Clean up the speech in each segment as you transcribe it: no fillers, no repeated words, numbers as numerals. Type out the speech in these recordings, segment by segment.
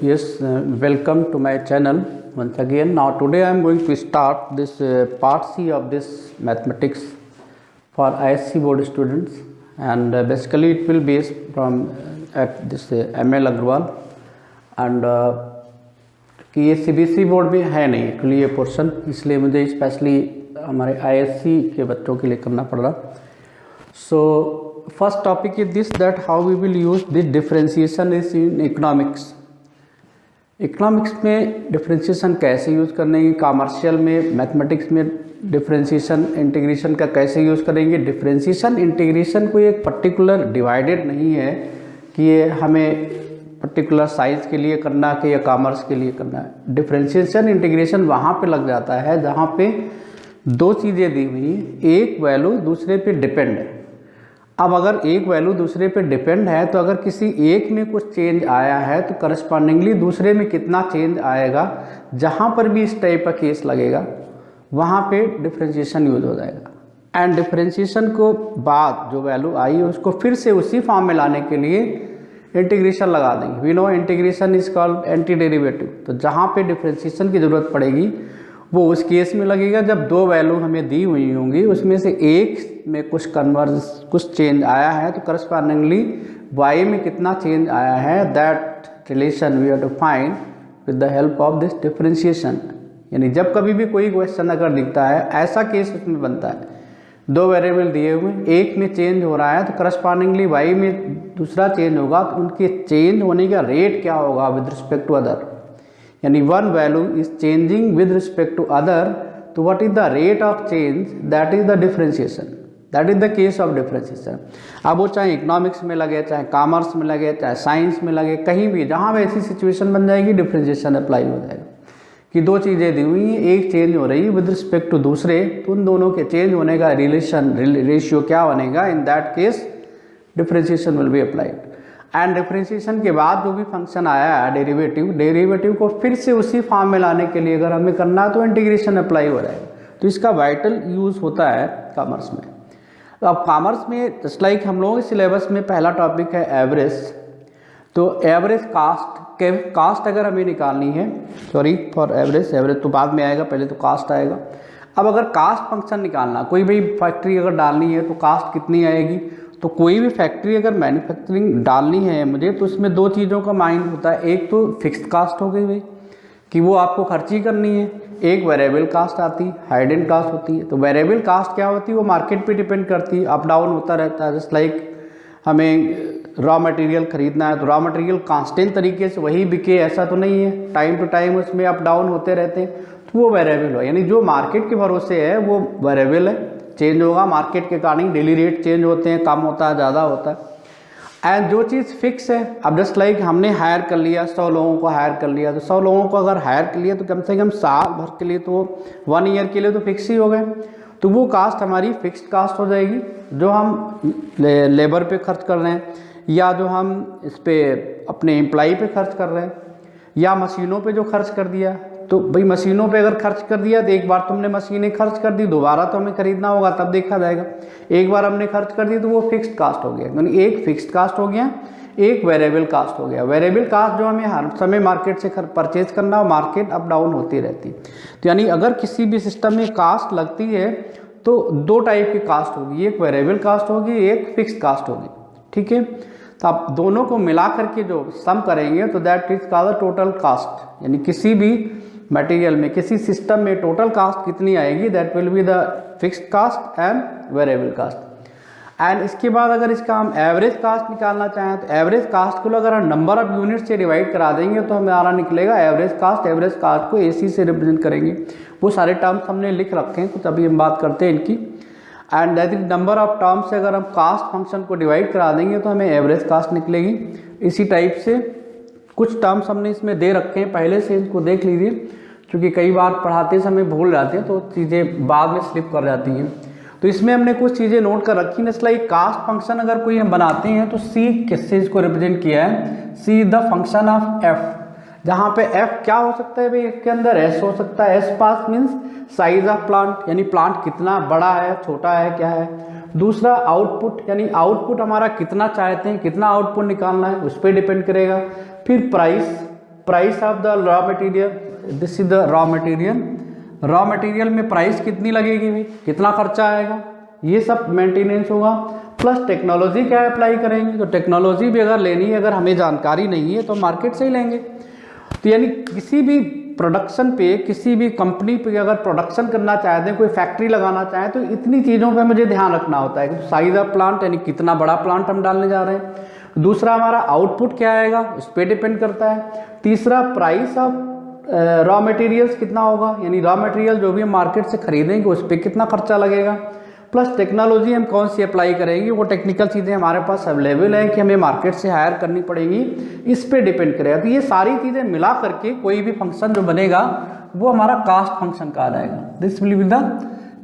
Yes, welcome to my channel once again. Now today I am going to start this part C of this mathematics for ISC board students, and basically it will be from at this ML Agrawal and कि ये CBSE board में है नहीं actually ये portion, इसलिए मुझे specially हमारे ISC के बच्चों के लिए करना पड़ रहा. So first topic is this, that how we will use this differentiation is in economics. Economics में डिफरेंशिएशन कैसे यूज़ करेंगे, कॉमर्शियल में, मैथमेटिक्स में डिफरेंशिएशन इंटीग्रेशन का कैसे यूज़ करेंगे. डिफरेंशिएशन इंटीग्रेशन कोई एक पर्टिकुलर डिवाइडेड नहीं है कि ये हमें पर्टिकुलर साइंस के लिए करना है या कॉमर्स के लिए करना है. डिफरेंशिएशन इंटीग्रेशन वहाँ पे लग जाता है जहाँ पे दो चीज़ें दी हुई हैं, एक वैल्यू दूसरे पे डिपेंड है. अब अगर एक वैल्यू दूसरे पे डिपेंड है तो अगर किसी एक में कुछ चेंज आया है तो करस्पॉन्डिंगली दूसरे में कितना चेंज आएगा, जहाँ पर भी इस टाइप का केस लगेगा वहाँ पे डिफरेंशिएशन यूज हो जाएगा. एंड डिफरेंशिएशन को बाद जो वैल्यू आई है उसको फिर से उसी फॉर्म में लाने के लिए इंटीग्रेशन लगा देंगे. We know integration is called anti derivative. तो जहाँ पे डिफरेंशिएशन की ज़रूरत पड़ेगी वो उस केस में लगेगा जब दो वैल्यू हमें दी हुई होंगी, उसमें से एक में कुछ चेंज आया है तो करस्पॉन्डिंगली y में कितना चेंज आया है, that relation we have to find with the help of this differentiation. यानी जब कभी भी कोई क्वेश्चन अगर दिखता है ऐसा केस उसमें बनता है, दो वेरिएबल दिए हुए, एक में चेंज हो रहा है तो करस्पॉन्डिंगली y में दूसरा चेंज होगा, तो उनके चेंज होने का रेट क्या होगा विद रिस्पेक्ट टू अदर. यानी one value is changing with respect to other, तो what is the rate of change, that is the differentiation. That is the case of differentiation. अब वो चाहे इकोनॉमिक्स में लगे, चाहे कॉमर्स में लगे, चाहे साइंस में लगे, कहीं भी जहाँ भी ऐसी सिचुएशन बन जाएगी डिफरेंशिएशन अप्लाई हो जाएगा कि दो चीज़ें दी हुई हैं, एक चेंज हो रही है विद रिस्पेक्ट टू दूसरे, तो उन दोनों के चेंज होने का रेशियो क्या बनेगा, in that case differentiation will be applied. And differentiation के बाद जो भी फंक्शन आया है डेरिवेटिव को फिर से उसी फॉर्म में लाने के लिए अगर हमें करना है तो इंटीग्रेशन अप्लाई हो जाएगा. तो इसका वाइटल यूज़ होता है कॉमर्स में. तो अब कॉमर्स में जस्ट लाइक हम लोगों के सिलेबस में पहला टॉपिक है एवरेज. तो एवरेज कास्ट अगर हमें निकालनी है, सॉरी फॉर एवरेज तो बाद में आएगा, पहले तो कास्ट आएगा. अब अगर कास्ट फंक्शन निकालना, कोई भी फैक्ट्री अगर डालनी है तो कास्ट कितनी आएगी. तो कोई भी फैक्ट्री अगर मैन्युफैक्चरिंग डालनी है मुझे, तो उसमें दो चीज़ों का माइंड होता है. एक तो फिक्स्ड कास्ट हो गई भाई कि वो आपको खर्ची करनी है, एक वेरिएबल कास्ट आती है, हाइडन कास्ट होती है. तो वेरिएबल कास्ट क्या होती है, वो मार्केट पे डिपेंड करती है, अप डाउन होता रहता है. जस्ट लाइक हमें रॉ मटेरियल खरीदना है तो रॉ मटेरियल कांस्टेंट तरीके से वही बिके ऐसा तो नहीं है, टाइम टू टाइम उसमें अप डाउन होते रहते हैं. तो वो वेरिएबल हो, यानी जो मार्केट के भरोसे है वो वेरिएबल है, चेंज होगा मार्केट के अकॉर्डिंग. डेली रेट चेंज होते हैं, कम होता है, ज़्यादा होता है. एंड जो चीज़ फिक्स है, अब जस्ट लाइक हमने हायर कर लिया, 100 लोगों को हायर कर लिया, तो 100 लोगों को अगर हायर कर लिया तो कम से कम साल भर के लिए, तो 1 ईयर के लिए तो फिक्स ही हो गए. तो वो कास्ट हमारी फिक्स्ड कास्ट हो जाएगी, जो हम लेबर पे खर्च कर रहे हैं, या जो हम इस पे अपने एम्प्लॉई पे खर्च कर रहे हैं, या मशीनों पे जो खर्च कर दिया. तो भाई मशीनों पे अगर खर्च कर दिया तो एक बार तुमने मशीनें खर्च कर दी, दोबारा तो हमें खरीदना होगा तब देखा जाएगा. एक बार हमने खर्च कर दी तो वो फिक्स्ड कास्ट हो गया. यानी एक फिक्स्ड कास्ट हो गया, एक वेरिएबल कास्ट हो गया. वेरिएबल कास्ट जो हमें हर समय मार्केट से परचेज करना, मार्केट अप डाउन होती रहती. तो यानी अगर किसी भी सिस्टम में कास्ट लगती है तो दो टाइप की कास्ट होगी, एक वेरिएबल कास्ट होगी, एक फिक्स्ड कास्ट होगी. ठीक है. तो आप दोनों को मिला करके जो सम करेंगे तो that is called total cost. यानी किसी भी मटेरियल में, किसी सिस्टम में टोटल कास्ट कितनी आएगी, that will be the fixed cost and variable cost. And इसके बाद अगर इसका हम एवरेज कास्ट निकालना चाहें तो एवरेज कास्ट को अगर हम नंबर ऑफ यूनिट से डिवाइड करा देंगे तो हमारा निकलेगा एवरेज कास्ट. एवरेज कास्ट को AC से रिप्रेजेंट करेंगे. वो सारे टर्म्स हमने लिख रखे हैं, कुछ अभी हम बात करते हैं इनकी. And that is number of terms से अगर हम कास्ट फंक्शन को डिवाइड करा देंगे तो हमें एवरेज कास्ट निकलेगी. इसी टाइप से कुछ टर्म्स हमने इसमें दे रखे हैं पहले से, इनको देख लीजिए, क्योंकि कई बार पढ़ाते समय भूल जाते हैं तो चीज़ें बाद में स्लिप कर जाती हैं. तो इसमें हमने कुछ चीज़ें नोट कर रखी. जैसे लाइक कास्ट फंक्शन अगर कोई हम बनाते हैं तो C किससे इसको रिप्रेजेंट किया है, C the function of F, जहाँ पे F क्या हो सकता है भाई, इसके अंदर S हो सकता है. S pass means size of plant, यानी प्लांट कितना बड़ा है, छोटा है, क्या है. दूसरा आउटपुट, यानी आउटपुट हमारा कितना चाहते हैं, कितना आउटपुट निकालना है, उस पर डिपेंड करेगा. फिर price, price of the raw material, this is the raw material. Raw material में प्राइस कितनी लगेगी भाई, कितना खर्चा आएगा, ये सब मेंटेनेंस होगा। प्लस टेक्नोलॉजी क्या अप्लाई करेंगे, तो टेक्नोलॉजी भी अगर लेनी है, अगर हमें जानकारी नहीं है तो मार्केट से ही लेंगे। तो यानी किसी भी प्रोडक्शन पे, किसी भी कंपनी पे अगर प्रोडक्शन करना चाहते हैं, कोई फैक्ट्री लगाना चाहें, तो इतनी चीज़ों पे मुझे ध्यान रखना होता है कि साइज ऑफ प्लांट, यानी कितना बड़ा प्लांट हम डालने जा रहे हैं। दूसरा हमारा आउटपुट क्या आएगा, उस पर डिपेंड करता है। तीसरा प्राइस ऑफ रॉ मटेरियल्स कितना होगा, यानी रॉ मटेरियल जो भी हम मार्केट से खरीदेंगे उस पर कितना खर्चा लगेगा। प्लस टेक्नोलॉजी हम कौन सी अप्लाई करेंगे, वो टेक्निकल चीज़ें हमारे पास अवेलेबल हैं कि हमें मार्केट से हायर करनी पड़ेगी, इस पे डिपेंड करेगा। तो ये सारी चीज़ें मिला करके कोई भी फंक्शन जो बनेगा वो हमारा कास्ट फंक्शन कहा जाएगा। This will be the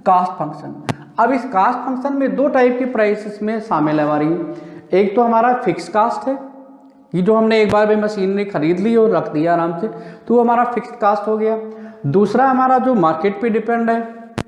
cost function. अब इस कास्ट फंक्शन में दो टाइप की प्राइसेस में शामिल है हमारी। एक तो हमारा फिक्स कास्ट है, ये जो हमने एक बार भी मशीनरी खरीद ली और रख दिया आराम से, तो वो हमारा फिक्स्ड कास्ट हो गया। दूसरा हमारा जो मार्केट पे डिपेंड है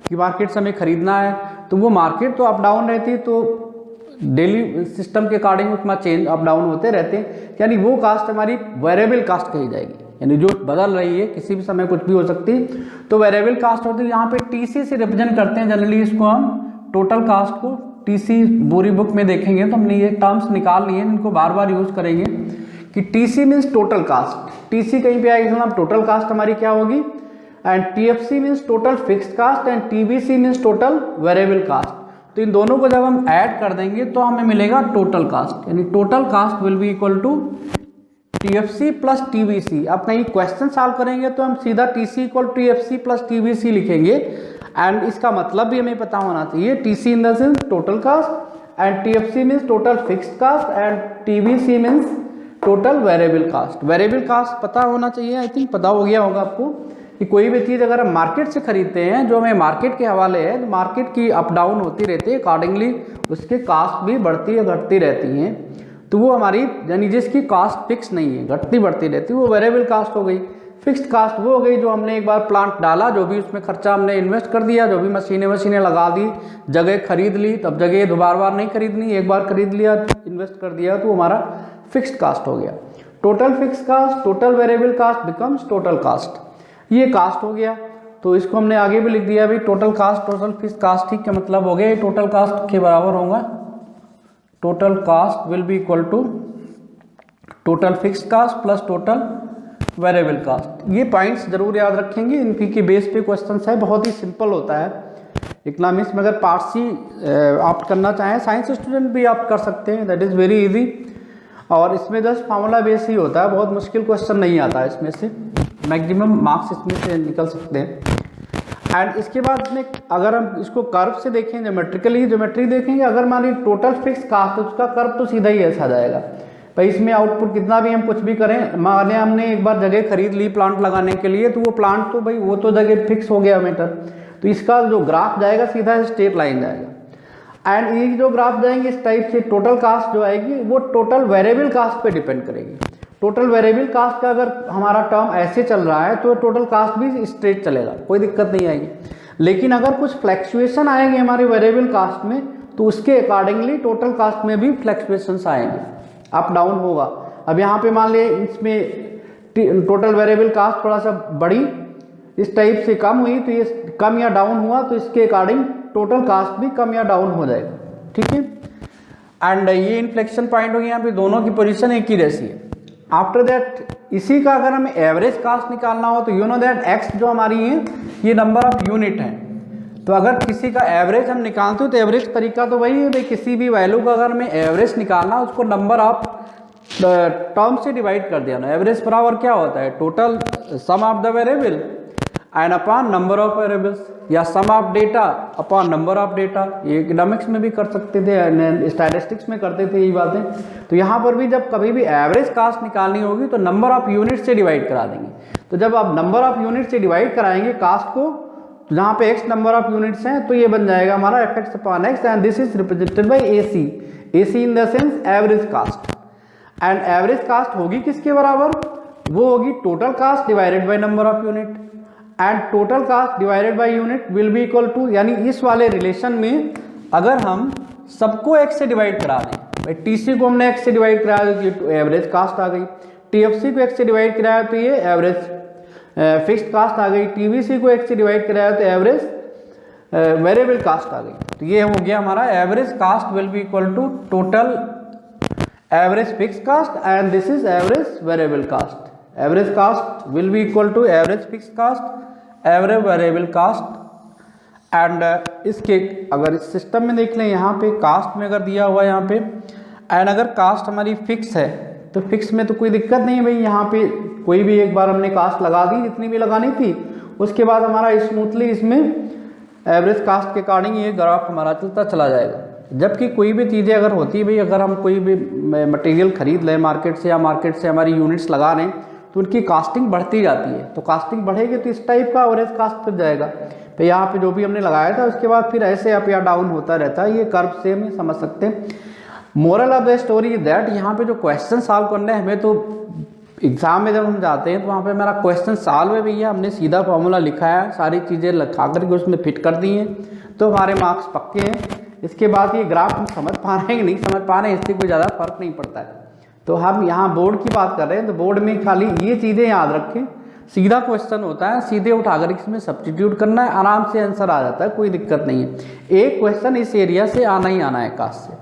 कि मार्केट से हमें खरीदना है, तो वो मार्केट तो अप डाउन रहती है, तो डेली सिस्टम के अकॉर्डिंग उसमें चेंज अप डाउन होते रहते हैं, यानी वो कास्ट हमारी वेरिएबल कास्ट कही जाएगी, यानी जो बदल रही है, किसी भी समय कुछ भी हो सकती है, तो वेरिएबल कास्ट होती है। यहाँ पे टीसी से रिप्रेजेंट करते हैं जनरली इसको हम, टोटल कास्ट को। टीसी बोरी बुक में देखेंगे तो हमने ये टर्म्स निकाल लिए हैं, इनको बार बार यूज करेंगे कि TC means total cost. TC कहीं पे आएगी तो टोटल कास्ट हमारी क्या होगी, and TFC means total fixed cost, and TVC means total variable cost. तो इन दोनों को जब हम ऐड कर देंगे तो हमें मिलेगा टोटल कास्ट, यानी total cost will be equal to TFC plus TVC. अब कहीं क्वेश्चन सॉल्व करेंगे तो हम सीधा TC equal TFC plus TVC लिखेंगे, एंड इसका मतलब भी हमें पता होना चाहिए, TC in the sense total cost, and TFC means total fixed cost, and TVC means total variable cost. Variable cost पता होना चाहिए, आई थिंक पता हो गया होगा आपको कि कोई भी चीज़ अगर हम मार्केट से खरीदते हैं, जो हमें मार्केट के हवाले है, तो मार्केट की अप डाउन होती रहती है, अकॉर्डिंगली उसके कास्ट भी बढ़ती या घटती रहती हैं, तो वो हमारी यानी जिसकी कास्ट फिक्स नहीं है, घटती बढ़ती रहती है, वो वेरिएबल कास्ट हो गई। फिक्स्ड कास्ट वो हो गई जो हमने एक बार प्लांट डाला, जो भी उसमें खर्चा हमने इन्वेस्ट कर दिया, जो भी मशीनें लगा दी, जगह खरीद ली, तब जगह दोबारा बार नहीं खरीदनी, एक बार खरीद लिया, इन्वेस्ट कर दिया, तो हमारा फिक्स्ड कास्ट हो गया। Total fixed cost, total variable cost becomes total cost, ये कास्ट हो गया। तो इसको हमने आगे भी लिख दिया भाई, total cost total fixed cost, ठीक है, मतलब हो गया ये टोटल कास्ट के बराबर होगा। Total cost will be equal to total fixed cost plus total variable cost. ये पॉइंट्स जरूर याद रखेंगे, इनकी के बेस पे क्वेश्चन है, बहुत ही सिंपल होता है। इकोनॉमिक्स में अगर पार्ट सी ऑप्ट करना चाहें, साइंस स्टूडेंट भी ऑप्ट कर सकते हैं, दैट इज़ वेरी इजी, और इसमें जस्ट फार्मूला बेस ही होता है, बहुत मुश्किल क्वेश्चन नहीं आता है इसमें से, मैक्सिमम मार्क्स इसमें से निकल सकते हैं। एंड इसके बाद इसमें अगर हम इसको कर्व से देखें, ज्योमेट्री देखेंगे, अगर मान लीजिए टोटल फिक्स कास्ट, तो उसका कर्व तो सीधा ही ऐसा जाएगा भाई। इसमें आउटपुट कितना भी हम कुछ भी करें, मान लें हमने एक बार जगह खरीद ली प्लांट लगाने के लिए, तो वो प्लांट तो भाई वो तो जगह फिक्स हो गया मीटर, तो इसका जो ग्राफ जाएगा सीधा स्ट्रेट लाइन जाएगा। एंड ये जो ग्राफ जाएंगे इस टाइप से, टोटल कास्ट जो आएगी वो टोटल वेरिएबल कास्ट पे डिपेंड करेगी। टोटल वेरिएबल कास्ट का अगर हमारा टर्म ऐसे चल रहा है तो टोटल कास्ट भी स्ट्रेट चलेगा, कोई दिक्कत नहीं आएगी। लेकिन अगर कुछ फ्लैक्चुएशन आएंगे हमारे वेरिएबल कास्ट में, तो उसके अकॉर्डिंगली टोटल कास्ट में भी फ्लैक्चुएशंस आएंगे, अप डाउन होगा। अब यहाँ पे मान लिया इसमें टोटल वेरिएबल कास्ट थोड़ा सा बढ़ी, इस टाइप से कम हुई, तो ये कम या डाउन हुआ, तो इसके अकॉर्डिंग टोटल कास्ट भी कम या डाउन हो जाएगा, ठीक है। एंड ये इन्फ्लेक्शन पॉइंट हो गया, यहाँ पे दोनों की पोजीशन एक ही रहती है। आफ्टर दैट इसी का अगर हमें एवरेज कास्ट निकालना हो, तो यू नो दैट एक्स जो हमारी है ये नंबर ऑफ यूनिट है, तो अगर किसी का एवरेज हम निकालते हो तो एवरेज तरीका तो वही है भाई, किसी भी वैल्यू का अगर हमें एवरेज निकालना उसको नंबर ऑफ टर्म से डिवाइड कर दिया ना। एवरेज बराबर क्या होता है, total sum of the variable and upon number of variables, या sum of data upon number of data. ये इकोनॉमिक्स में भी कर सकते थे, स्टैटिस्टिक्स में करते थे यही बातें। तो यहाँ पर भी जब कभी भी एवरेज कास्ट निकालनी होगी तो नंबर ऑफ यूनिट से डिवाइड करा देंगे। तो जब आप नंबर ऑफ यूनिट से डिवाइड कराएंगे कास्ट को, तो जहाँ पे एक्स नंबर ऑफ यूनिट्स हैं, तो ये बन जाएगा हमारा F X upon X, and this is represented by A C. A C in the sense average cost. And average cost होगी किसके बराबर, वो होगी total cost divided by number of unit, and total cost divided by unit will be equal to, यानी इस वाले relation में अगर हम सबको एक्स से डिवाइड करा दें, भाई टीसी को हमने एक्स से डिवाइड करा दी तो एवरेज कास्ट आ गई, टीएफसी को x से डिवाइड कराया तो ये एवरेज फिक्स्ड कास्ट आ गई, टीवीसी को x से डिवाइड कराया तो एवरेज वेरिएबल कास्ट आ गई। तो ये हो गया हमारा average cost will be equal to total average fixed cost and this is average variable cost. Average cost will be equal to average fixed cost average variable cost and इसके अगर इस system में देख लें यहाँ पे कास्ट में अगर दिया हुआ है यहाँ पे एंड अगर कास्ट हमारी फिक्स है तो फिक्स में तो कोई दिक्कत नहीं है भाई, यहाँ पे कोई भी एक बार हमने कास्ट लगा दी जितनी भी लगानी थी, उसके बाद हमारा स्मूथली इसमें एवरेज कास्ट के अकॉर्डिंग ये ग्राफ हमारा चलता चला जाएगा। जबकि कोई भी चीज़ें अगर होती है भाई, अगर हम कोई भी मटेरियल खरीद लें मार्केट से या मार्केट से हमारी यूनिट्स लगा लें तो उनकी कास्टिंग बढ़ती जाती है, तो कास्टिंग बढ़ेगी तो इस टाइप का एवरेज कास्ट फिर जाएगा। तो यहाँ पे जो भी हमने लगाया था उसके बाद फिर ऐसे अप या डाउन होता रहता है, ये कर्व से हम समझ सकते हैं। Moral of the story is that यहाँ पे जो क्वेश्चन सॉल्व करने हैं हमें, तो एग्जाम में जब हम जाते हैं तो वहाँ पे मेरा क्वेश्चन सॉल्व है भैया, हमने सीधा फॉर्मूला लिखा है, सारी चीज़ें लिखा करके उसमें फिट कर दी हैं तो हमारे मार्क्स पक्के हैं। इसके बाद ये ग्राफ हम समझ पा रहे हैं कि नहीं समझ पा रहे हैं इससे कोई ज़्यादा फर्क नहीं पड़ता है। तो हम यहाँ बोर्ड की बात कर रहे हैं तो बोर्ड में खाली ये चीज़ें याद रखें, सीधा क्वेश्चन होता है, सीधे उठाकर इसमें सब्स्टिट्यूट करना है, आराम से आंसर आ जाता है, कोई दिक्कत नहीं है। एक क्वेश्चन इस एरिया से आना ही आना है कास्ट से,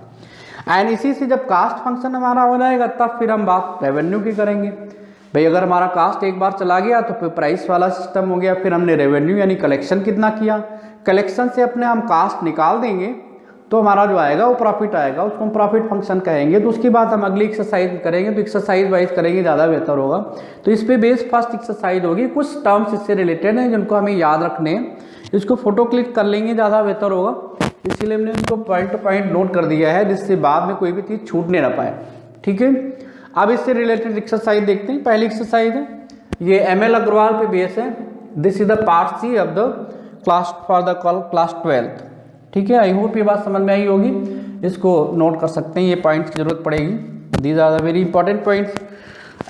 एंड इसी से जब कास्ट फंक्शन हमारा हो जाएगा तब फिर हम बात रेवेन्यू की करेंगे। भाई अगर हमारा कास्ट एक बार चला गया तो फिर प्राइस वाला सिस्टम हो गया, फिर हमने रेवेन्यू यानी कलेक्शन कितना किया, कलेक्शन से अपने हम कास्ट निकाल देंगे तो हमारा जो आएगा वो प्रॉफिट आएगा, उसको हम प्रॉफिट फंक्शन कहेंगे। तो उसके बाद हम अगली एक्सरसाइज करेंगे, तो एक्सरसाइज वाइज करेंगे ज़्यादा बेहतर होगा। तो इस पे बेस फर्स्ट एक्सरसाइज होगी, कुछ टर्म्स इससे रिलेटेड हैं जिनको हमें याद रखने हैं, इसको फोटो क्लिक कर लेंगे ज़्यादा बेहतर होगा, इसीलिए हमने इसको पॉइंट टू पॉइंट नोट कर दिया है जिससे बाद में कोई भी चीज़ छूटने ना पाए। ठीक है, अब इससे रिलेटेड एक्सरसाइज देखते हैं। पहली एक्सरसाइज है ये ML अग्रवाल पे बेस है, this is the part C of the class for the class 12th। ठीक है, आई होप ये बात समझ में आई होगी, इसको नोट कर सकते हैं, ये पॉइंट्स की जरूरत पड़ेगी, these are the very important points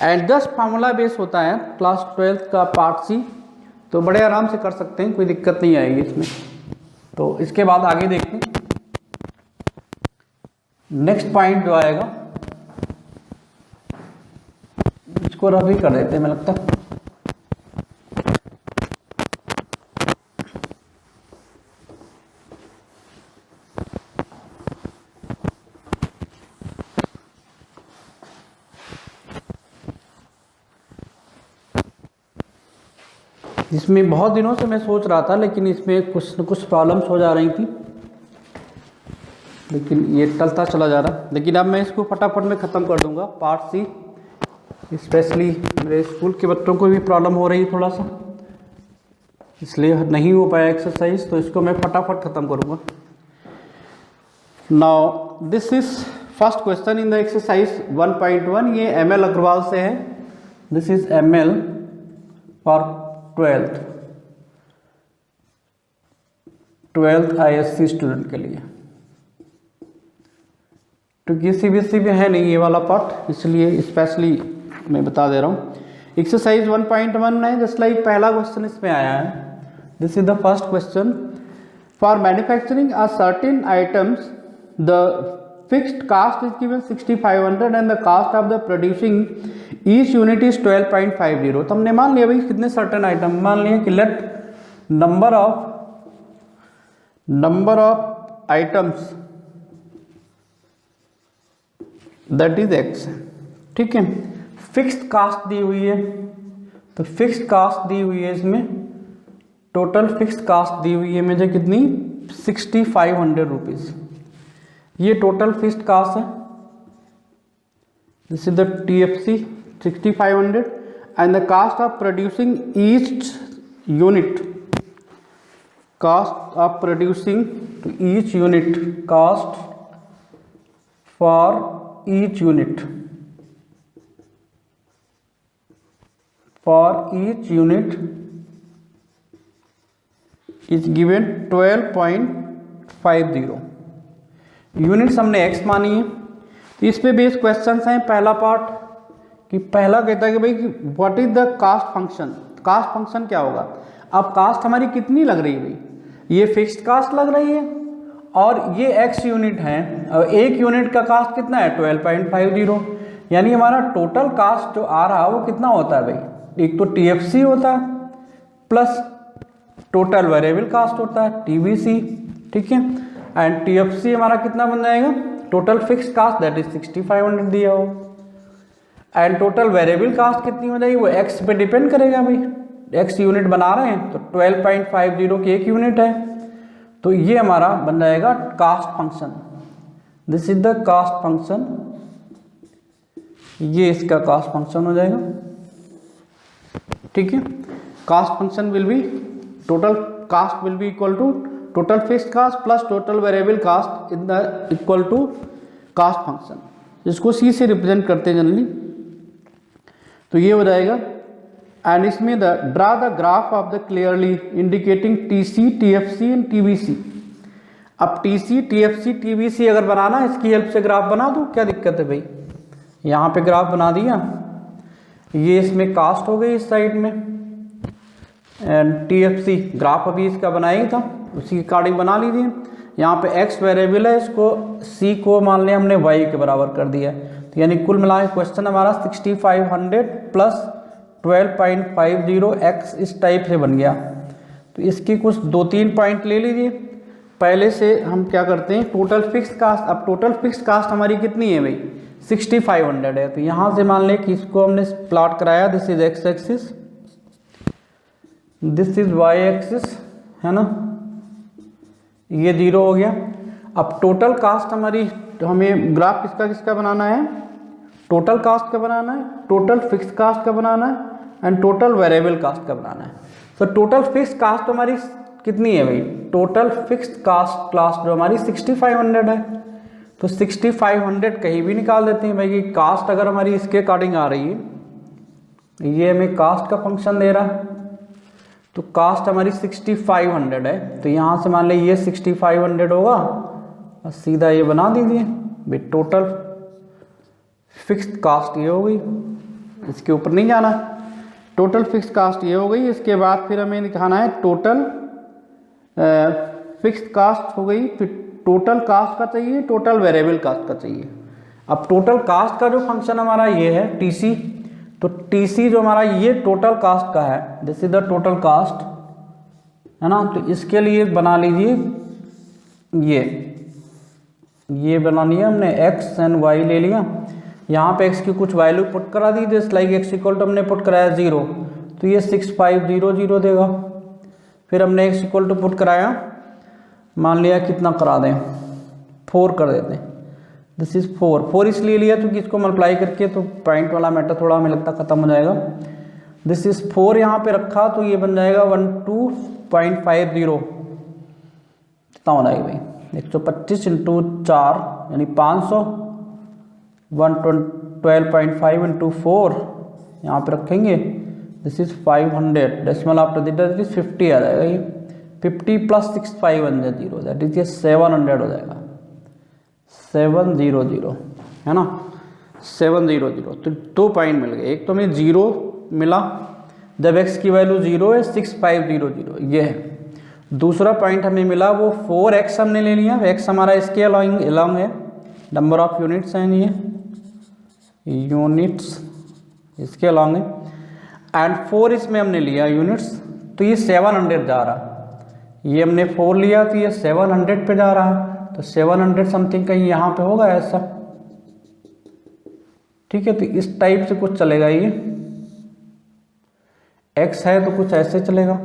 and just formula base होता है क्लास 12th का पार्ट सी, तो बड़े आराम से कर सकते हैं, कोई दिक्कत नहीं आएगी इसमें। तो इसके बाद आगे देखते हैं, नेक्स्ट पॉइंट जो आएगा इसको रफ ही कर देते हैं, मुझे लगता है इसमें बहुत दिनों से मैं सोच रहा था लेकिन इसमें कुछ न कुछ प्रॉब्लम्स हो जा रही थी, लेकिन ये टलता चला जा रहा, लेकिन अब मैं इसको फटाफट में ख़त्म कर दूंगा पार्ट सी। स्पेशली मेरे स्कूल के बच्चों को भी प्रॉब्लम हो रही है थोड़ा सा, इसलिए नहीं हो पाया एक्सरसाइज, तो इसको मैं फटाफट ख़त्म करूँगा। Now this is first question in the exercise 1.1, ये ML अग्रवाल से है, this is ML for 12th ISC student के लिए, क्योंकि CBSE में है नहीं ये वाला पार्ट, इसलिए स्पेशली मैं बता दे रहा हूँ। एक्सरसाइज 1.1 है, जस्ट लाइक पहला क्वेश्चन इसमें आया है, this is the first question, for manufacturing a certain items the fixed cost is given 6500 and the cost of the producing each unit is 12.50। तो हमने मान लिया भाई कितने सर्टेन आइटम, मान लिया कि let number of items that is x। ठीक है, फिक्स्ड कास्ट दी हुई है, तो फिक्स्ड कास्ट दी हुई है इसमें, टोटल फिक्स्ड कास्ट दी हुई है मुझे कितनी 6500 रुपीज़, ये टोटल फिक्स्ड कास्ट है, this is the TFC 6500 and the cost of producing each unit, cost of producing each unit, cost for each unit, for each unit is given 12.50। Units हमने x मानी है, तो इस पे base questions हैं। पहला part कि पहला कहता है कि भाई what is the cost function, cost function क्या होगा। अब कास्ट हमारी कितनी लग रही है भाई, ये फिक्स्ड कास्ट लग रही है और ये x यूनिट है, और एक यूनिट का कास्ट कितना है 12.50, यानी हमारा टोटल कास्ट जो आ रहा है वो कितना होता है भाई, एक तो टीएफसी होता है प्लस टोटल वेरिएबल कास्ट होता है टीवीसी, ठीक है। एंड टीएफसी हमारा कितना बन जाएगा, total fix cost that is 6500 दिया हो, एंड टोटल वेरिएबल कास्ट कितनी हो जाएगी, वो एक्स पे डिपेंड करेगा भाई, एक्स यूनिट बना रहे हैं तो 12.50 की एक यूनिट है, तो ये हमारा बन जाएगा cost function. This is the cost function, ये इसका कास्ट फंक्शन हो जाएगा, ठीक है। Cost function will be total cost will be equal to total fixed cost plus total variable cost in the equal to cost function, जिसको C से represent करते हैं जनरली, तो ये हो जाएगा। एंड इसमें the draw the graph of the clearly indicating TC TFC and TVC. अब टीसी टीएफसी टीवीसी अगर बनाना है, इसकी हेल्प से ग्राफ बना दूं, क्या दिक्कत है भाई, यहाँ पे ग्राफ बना दिया, ये इसमें कास्ट हो गई इस साइड में, एंड टीएफसी ग्राफ अभी इसका बनाया ही था, उसी की अकॉर्डिंग बना लीजिए। यहाँ पे एक्स वेरिएबल है, इसको सी को मान लिया हमने वाई के बराबर कर दिया, तो यानी कुल मिला के क्वेश्चन हमारा 6500 प्लस 12.50 एक्स इस टाइप से बन गया। तो इसकी कुछ 2-3 पॉइंट ले लीजिए। पहले से हम क्या करते हैं, टोटल फिक्स्ड कास्ट, अब टोटल फिक्स्ड कास्ट हमारी कितनी है भाई, 6500 है, तो यहाँ से मान लें कि इसको हमने प्लॉट कराया, this is X axis, this is Y axis, है ना, ये 0 हो गया। अब टोटल कास्ट हमारी, तो हमें ग्राफ किसका किसका बनाना है, टोटल कास्ट का बनाना है, टोटल फिक्स कास्ट का बनाना है, एंड टोटल वेरिएबल कास्ट का बनाना है। तो टोटल फिक्स कास्ट हमारी कितनी है भाई, टोटल फिक्स कास्ट क्लास जो हमारी 6500 है, तो 6500 कहीं भी निकाल देते हैं भाई कि कास्ट अगर हमारी इसके अकॉर्डिंग आ रही है, ये हमें कास्ट का फंक्शन दे रहा है, तो कास्ट हमारी 6500 है, तो यहाँ से मान लें ये 6500 होगा और सीधा ये बना दीजिए भाई, टोटल फिक्स्ड कास्ट ये हो गई, इसके ऊपर नहीं जाना, टोटल फिक्स कास्ट ये हो गई। इसके बाद फिर हमें दिखाना है टोटल फिक्स्ड कास्ट हो गई, फिर टोटल कास्ट का चाहिए, टोटल वेरिएबल कास्ट का चाहिए। अब टोटल कास्ट का जो फंक्शन हमारा ये है टीसी, तो टीसी जो हमारा ये टोटल कास्ट का है, this is the total cast, है ना, तो इसके लिए बना लीजिए ये बना लिया हमने, एक्स एंड वाई ले लिया, यहाँ पे एक्स की कुछ वैल्यू पुट करा दी, just like x equal to हमने पुट कराया 0, तो ये 6500 देगा। फिर हमने एक्स इक्वल टू पुट कराया, मान लिया कितना करा दें, 4 कर देते हैं, दिस इज 4 इसलिए लिया क्योंकि इसको मल्टीप्लाई करके तो पॉइंट वाला मैटर थोड़ा हमें लगता खत्म हो जाएगा। दिस इज 4 यहाँ पे रखा, तो ये बन जाएगा 12.50, कितना हो जाएगा भाई, 125 इंटू 4 यानी 500, 12.5 इंटू 4 यहाँ पे रखेंगे, this is 500, decimal after that is 50 आ जाएगा, ये 50 प्लस 6500 दैट इज ये 700 हो जाएगा, 700 है ना, 700। तो 2 पॉइंट मिल गए, एक तो हमें 0 मिला जब x की वैल्यू 0 है, 6500 ये है। दूसरा पॉइंट हमें मिला वो 4x हमने ले लिया, x हमारा इसके अलॉन्ग है, नंबर ऑफ यूनिट्स हैं ये यूनिट्स इसके अलॉन्ग है, एंड 4 इसमें हमने लिया यूनिट्स, तो ये 700 जा रहा, ये हमने 4 लिया तो ये 700 पे जा रहा, तो 700 समथिंग कहीं यहाँ पे होगा ऐसा, ठीक है। तो इस टाइप से कुछ चलेगा, ये x है तो कुछ ऐसे चलेगा।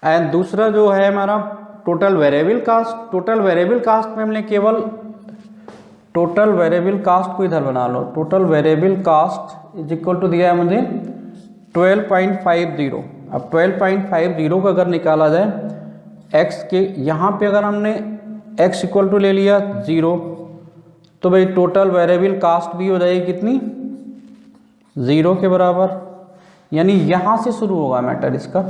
एंड दूसरा जो है हमारा total variable cost, total variable cost में हमने केवल टोटल वेरिएबल कास्ट को इधर बना लो, total variable cost is equal to दिया है मुझे 12.50। अब 12.50 को अगर निकाला जाए x के, यहाँ पे अगर हमने x इक्वल टू ले लिया 0, तो भाई टोटल वेरिएबल कास्ट भी हो जाएगी कितनी, 0 के बराबर, यानी यहाँ से शुरू होगा मैटर इसका।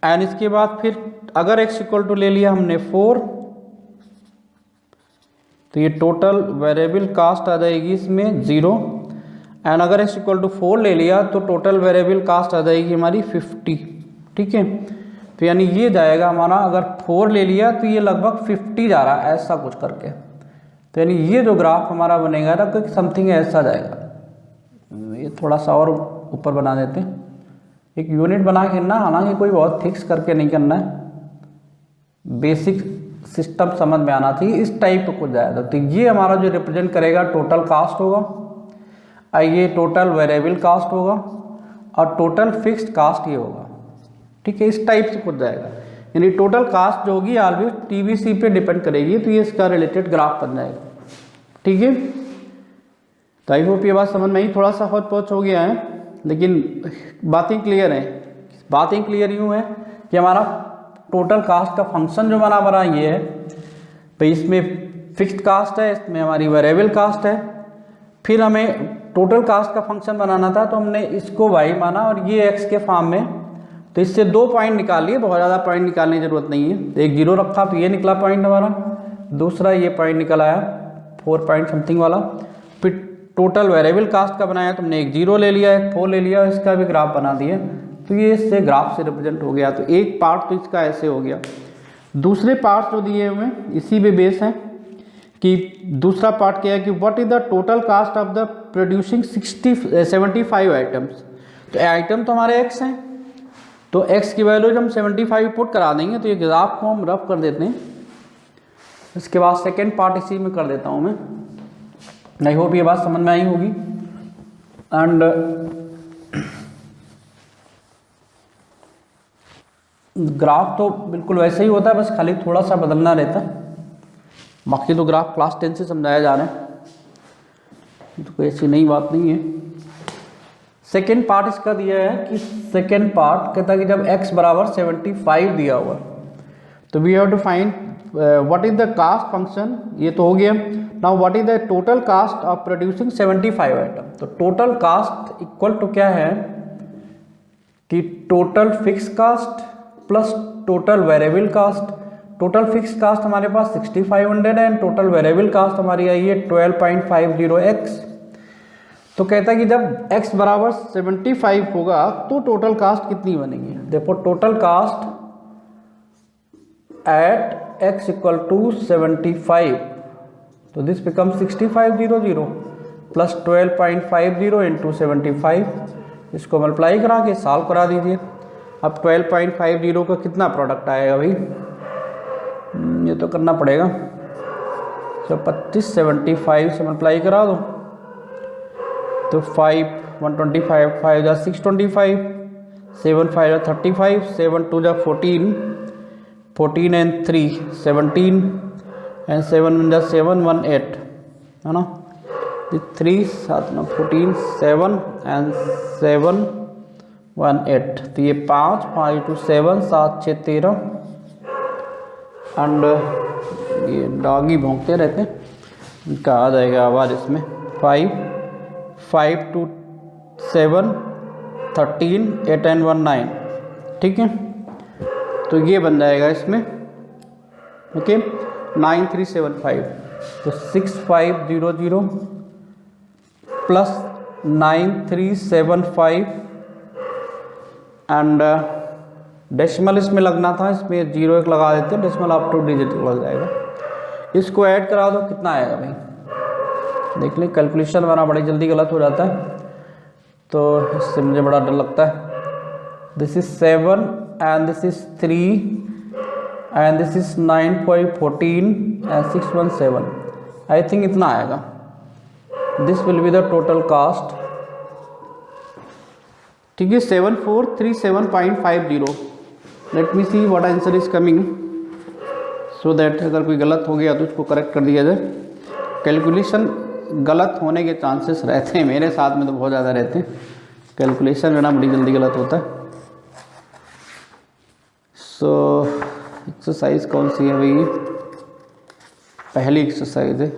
एंड इसके बाद फिर अगर x इक्वल टू ले लिया हमने 4, तो ये टोटल वेरिएबल कास्ट आ जाएगी इसमें 0, एंड अगर x इक्वल टू 4 ले लिया तो टोटल वेरिएबल कास्ट आ जाएगी हमारी 50, ठीक है। तो यानी ये जाएगा हमारा, अगर 4 ले लिया तो ये लगभग 50 जा रहा है, ऐसा कुछ करके तो यानी ये जो ग्राफ हमारा बनेगा ना तो समथिंग ऐसा जाएगा। ये थोड़ा सा और ऊपर बना देते हैं, एक यूनिट बना के ना, हालांकि कोई बहुत फिक्स करके नहीं करना है, बेसिक सिस्टम समझ में आना चाहिए। इस टाइप का कुछ जाएगा। तो ये हमारा जो रिप्रेजेंट करेगा टोटल कास्ट होगा, और ये टोटल वेरिएबल कास्ट होगा, और टोटल फिक्स्ड कास्ट ये होगा। ठीक है, इस टाइप से कुछ जाएगा। यानी टोटल कास्ट जो होगी ऑलवेज टीवीसी पे डिपेंड करेगी, तो ये इसका रिलेटेड ग्राफ बन जाएगा। ठीक है, तो आई होप ये बात समझ में ही, थोड़ा सा हौच पौच हो गया है, लेकिन बातें क्लियर हैं। बातें क्लियर यूँ है कि हमारा टोटल कास्ट का फंक्शन जो बना ये है भाई, इसमें फिक्स्ड कास्ट है, इसमें हमारी वेरिएबल कास्ट है। फिर हमें टोटल कास्ट का फंक्शन बनाना था, तो हमने इसको y माना और ये x के फॉर्म में, तो इससे 2 पॉइंट निकाल लिए, बहुत ज़्यादा पॉइंट निकालने की जरूरत नहीं है। एक 0 रखा तो ये निकला पॉइंट हमारा, दूसरा ये पॉइंट निकल आया 4 पॉइंट समथिंग वाला। फिर टोटल वेरिएबल कास्ट का बनाया, तुमने एक 0 ले लिया, एक 4 ले लिया, इसका भी ग्राफ बना दिया, तो ये इससे ग्राफ से रिप्रेजेंट हो गया। तो एक पार्ट तो इसका ऐसे हो गया। दूसरे पार्ट जो दिए हुए इसी पे बेस है कि दूसरा पार्ट क्या है कि what is the total cost of the producing 75 items. तो आइटम तो हमारे x हैं, तो x की वैल्यू जब हम 75 पुट करा देंगे तो ये ग्राफ को हम रफ कर देते हैं। इसके बाद सेकेंड पार्ट इसी में कर देता हूँ मैं। आई होप ये बात समझ में आई होगी। एंड ग्राफ तो बिल्कुल वैसे ही होता है, बस खाली थोड़ा सा बदलना रहता है। बाकी तो ग्राफ क्लास 10 से समझाया जा रहा है, तो कोई ऐसी नई बात नहीं है। सेकेंड पार्ट इसका दिया है कि सेकेंड पार्ट कहता है कि जब x बराबर 75 दिया हुआ, तो we have to find what is the cost function, ये तो हो गया। Now what is the total cost of producing 75 item. तो टोटल कास्ट इक्वल टू क्या है कि total fix cost plus total variable cost. Total fix cost हमारे पास 6500 है, एंड टोटल वेरिएबल कास्ट हमारी आई है 12.50x। तो कहता है कि जब x बराबर 75 होगा तो टोटल कास्ट कितनी बनेगी। देखो total cost at x equal to 75, तो दिस बिकम 6500 प्लस 12.50 इंटू 75, इसको मल्टीप्लाई करा के सॉल्व करा दीजिए। अब 12.50 का कितना प्रोडक्ट आएगा भाई, ये तो करना पड़ेगा। तो 2575 से मल्टीप्लाई करा दो, तो 5 125 5 जा 625, 7 5 जा 35, 7 2 जा 14, 14 and 3 17, and 7 1 जा 7 1 8, है ना। 3 7 9 14 7 and 7 1 8, तो ये 5 5 2 7 7 6 13, एंड ये डॉगी भौंकते रहते हैं, इनका आ जाएगा आवाज़ इसमें। 5 5 2 7 13 8 and 1 9, ठीक है। तो ये बन जाएगा इसमें, ओके 9375, तो 6500 प्लस 9375, एंड डेसिमल इसमें लगना था, इसमें 0 1 लगा देते हैं, डेसिमल अप टू डिजिट लग जाएगा। इसको ऐड करा दो, कितना आएगा भाई देख लें। कैलकुलेशन हमारा बड़ी जल्दी गलत हो जाता है, तो इससे मुझे बड़ा डर लगता है। This is 7 and this is 3 and this is 9.14 and 617, I think इतना आएगा। This will be the total cast, ठीक है 7437.50। Let me see what answer is coming, so that अगर कोई गलत हो गया तो उसको करेक्ट कर दिया जाए। कैलकुलेशन गलत होने के चांसेस रहते हैं, मेरे साथ में तो बहुत ज़्यादा रहते हैं। कैलकुलेशन में ना बड़ी जल्दी गलत होता है। सो एक्सरसाइज कौन सी है भाई, पहली एक्सरसाइज है।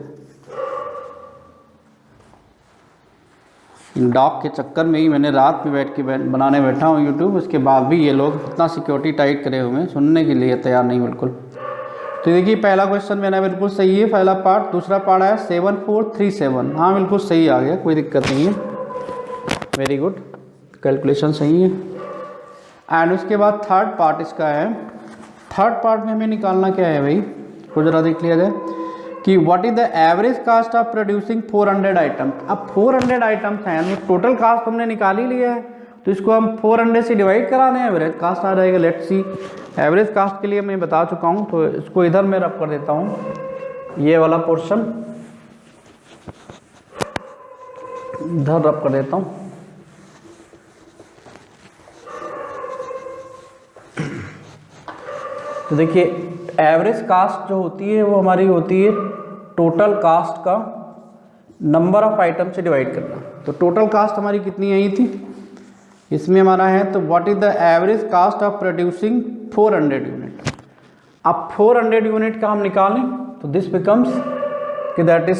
डॉग के चक्कर में ही मैंने रात में बैठ के बनाने बैठा हूँ यूट्यूब, उसके बाद भी ये लोग इतना सिक्योरिटी टाइट करे हुए हैं, सुनने के लिए तैयार नहीं बिल्कुल। तो देखिए पहला क्वेश्चन मेरा बिल्कुल सही है, पहला पार्ट। दूसरा पार्ट आया 7437, हाँ बिल्कुल सही आ गया, कोई दिक्कत नहीं है, वेरी गुड, कैलकुलेशन सही है। एंड उसके बाद थर्ड पार्ट इसका है। थर्ड पार्ट में हमें निकालना क्या है भाई, को जरा देख लिया जाए। कि what is the average cost of producing 400 item. अब 400 आइटम्स हैं, टोटल कास्ट हमने निकाल ही लिया है, तो इसको हम 400 से डिवाइड करा दें, एवरेज कास्ट आ जाएगा। लेट्स सी, एवरेज कास्ट के लिए मैं बता चुका हूँ, तो इसको इधर मैं रब कर देता हूँ, ये वाला पोर्शन इधर रब कर देता हूँ। तो देखिए एवरेज कास्ट जो होती है वो हमारी होती है टोटल कास्ट का नंबर ऑफ आइटम से डिवाइड करना। तो टोटल कास्ट हमारी कितनी आई थी इसमें हमारा है, तो what is the average cost of producing 400 unit. अब 400 यूनिट का हम निकालें तो दिस बिकम्स कि दैट इज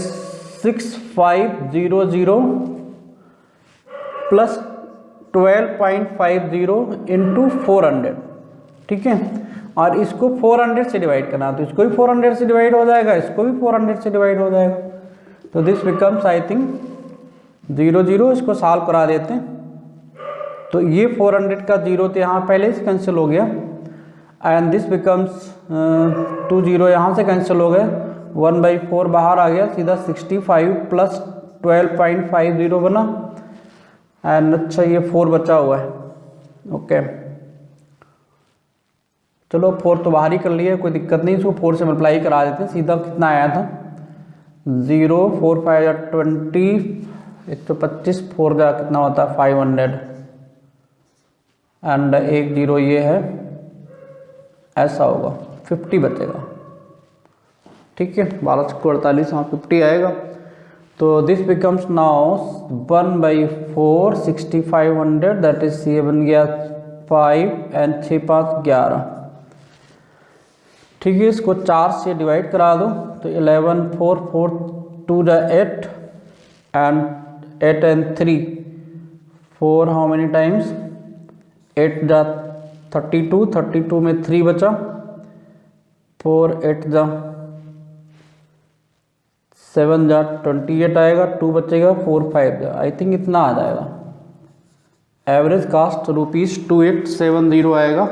6500 प्लस 12.50 इंटू 400, ठीक है। और इसको 400 से डिवाइड करना, तो इसको भी 400 से डिवाइड हो जाएगा, इसको भी 400 से डिवाइड हो जाएगा। तो दिस बिकम्स आई थिंक 00, इसको सॉल्व करा देते हैं। तो ये 400 का 0 तो यहाँ पहले से कैंसिल हो गया, एंड दिस बिकम्स 20 यहाँ से कैंसिल हो गया, 1/4 बाहर आ गया, सीधा 65 प्लस 12.50 बना, एंड अच्छा ये 4 बचा हुआ है, ओके। चलो 4 तो बाहर ही कर लिया, कोई दिक्कत नहीं, इसको 4 से मल्टीप्लाई करा देते हैं। सीधा कितना आया था 0 4 5 20, 125, 4 जा कितना होता है 500, एंड 1 0 ये है, ऐसा होगा 50 बचेगा, ठीक है। 12 × 48 हाँ 50 आएगा। तो this becomes now 1/4 6500, that is ये बन गया 5 एंड 6 5 11, ठीक है। इसको 4 से डिवाइड करा दो, तो 11 4 4 2 8 and 8 and 3 4, how many times 8 जा 32, 32 में 3 बचा, 4 8 जा 7 जा 28 आएगा, 2 बचेगा, 4 5 जा, आई थिंक इतना आ जाएगा। एवरेज कास्ट ₹2870 आएगा,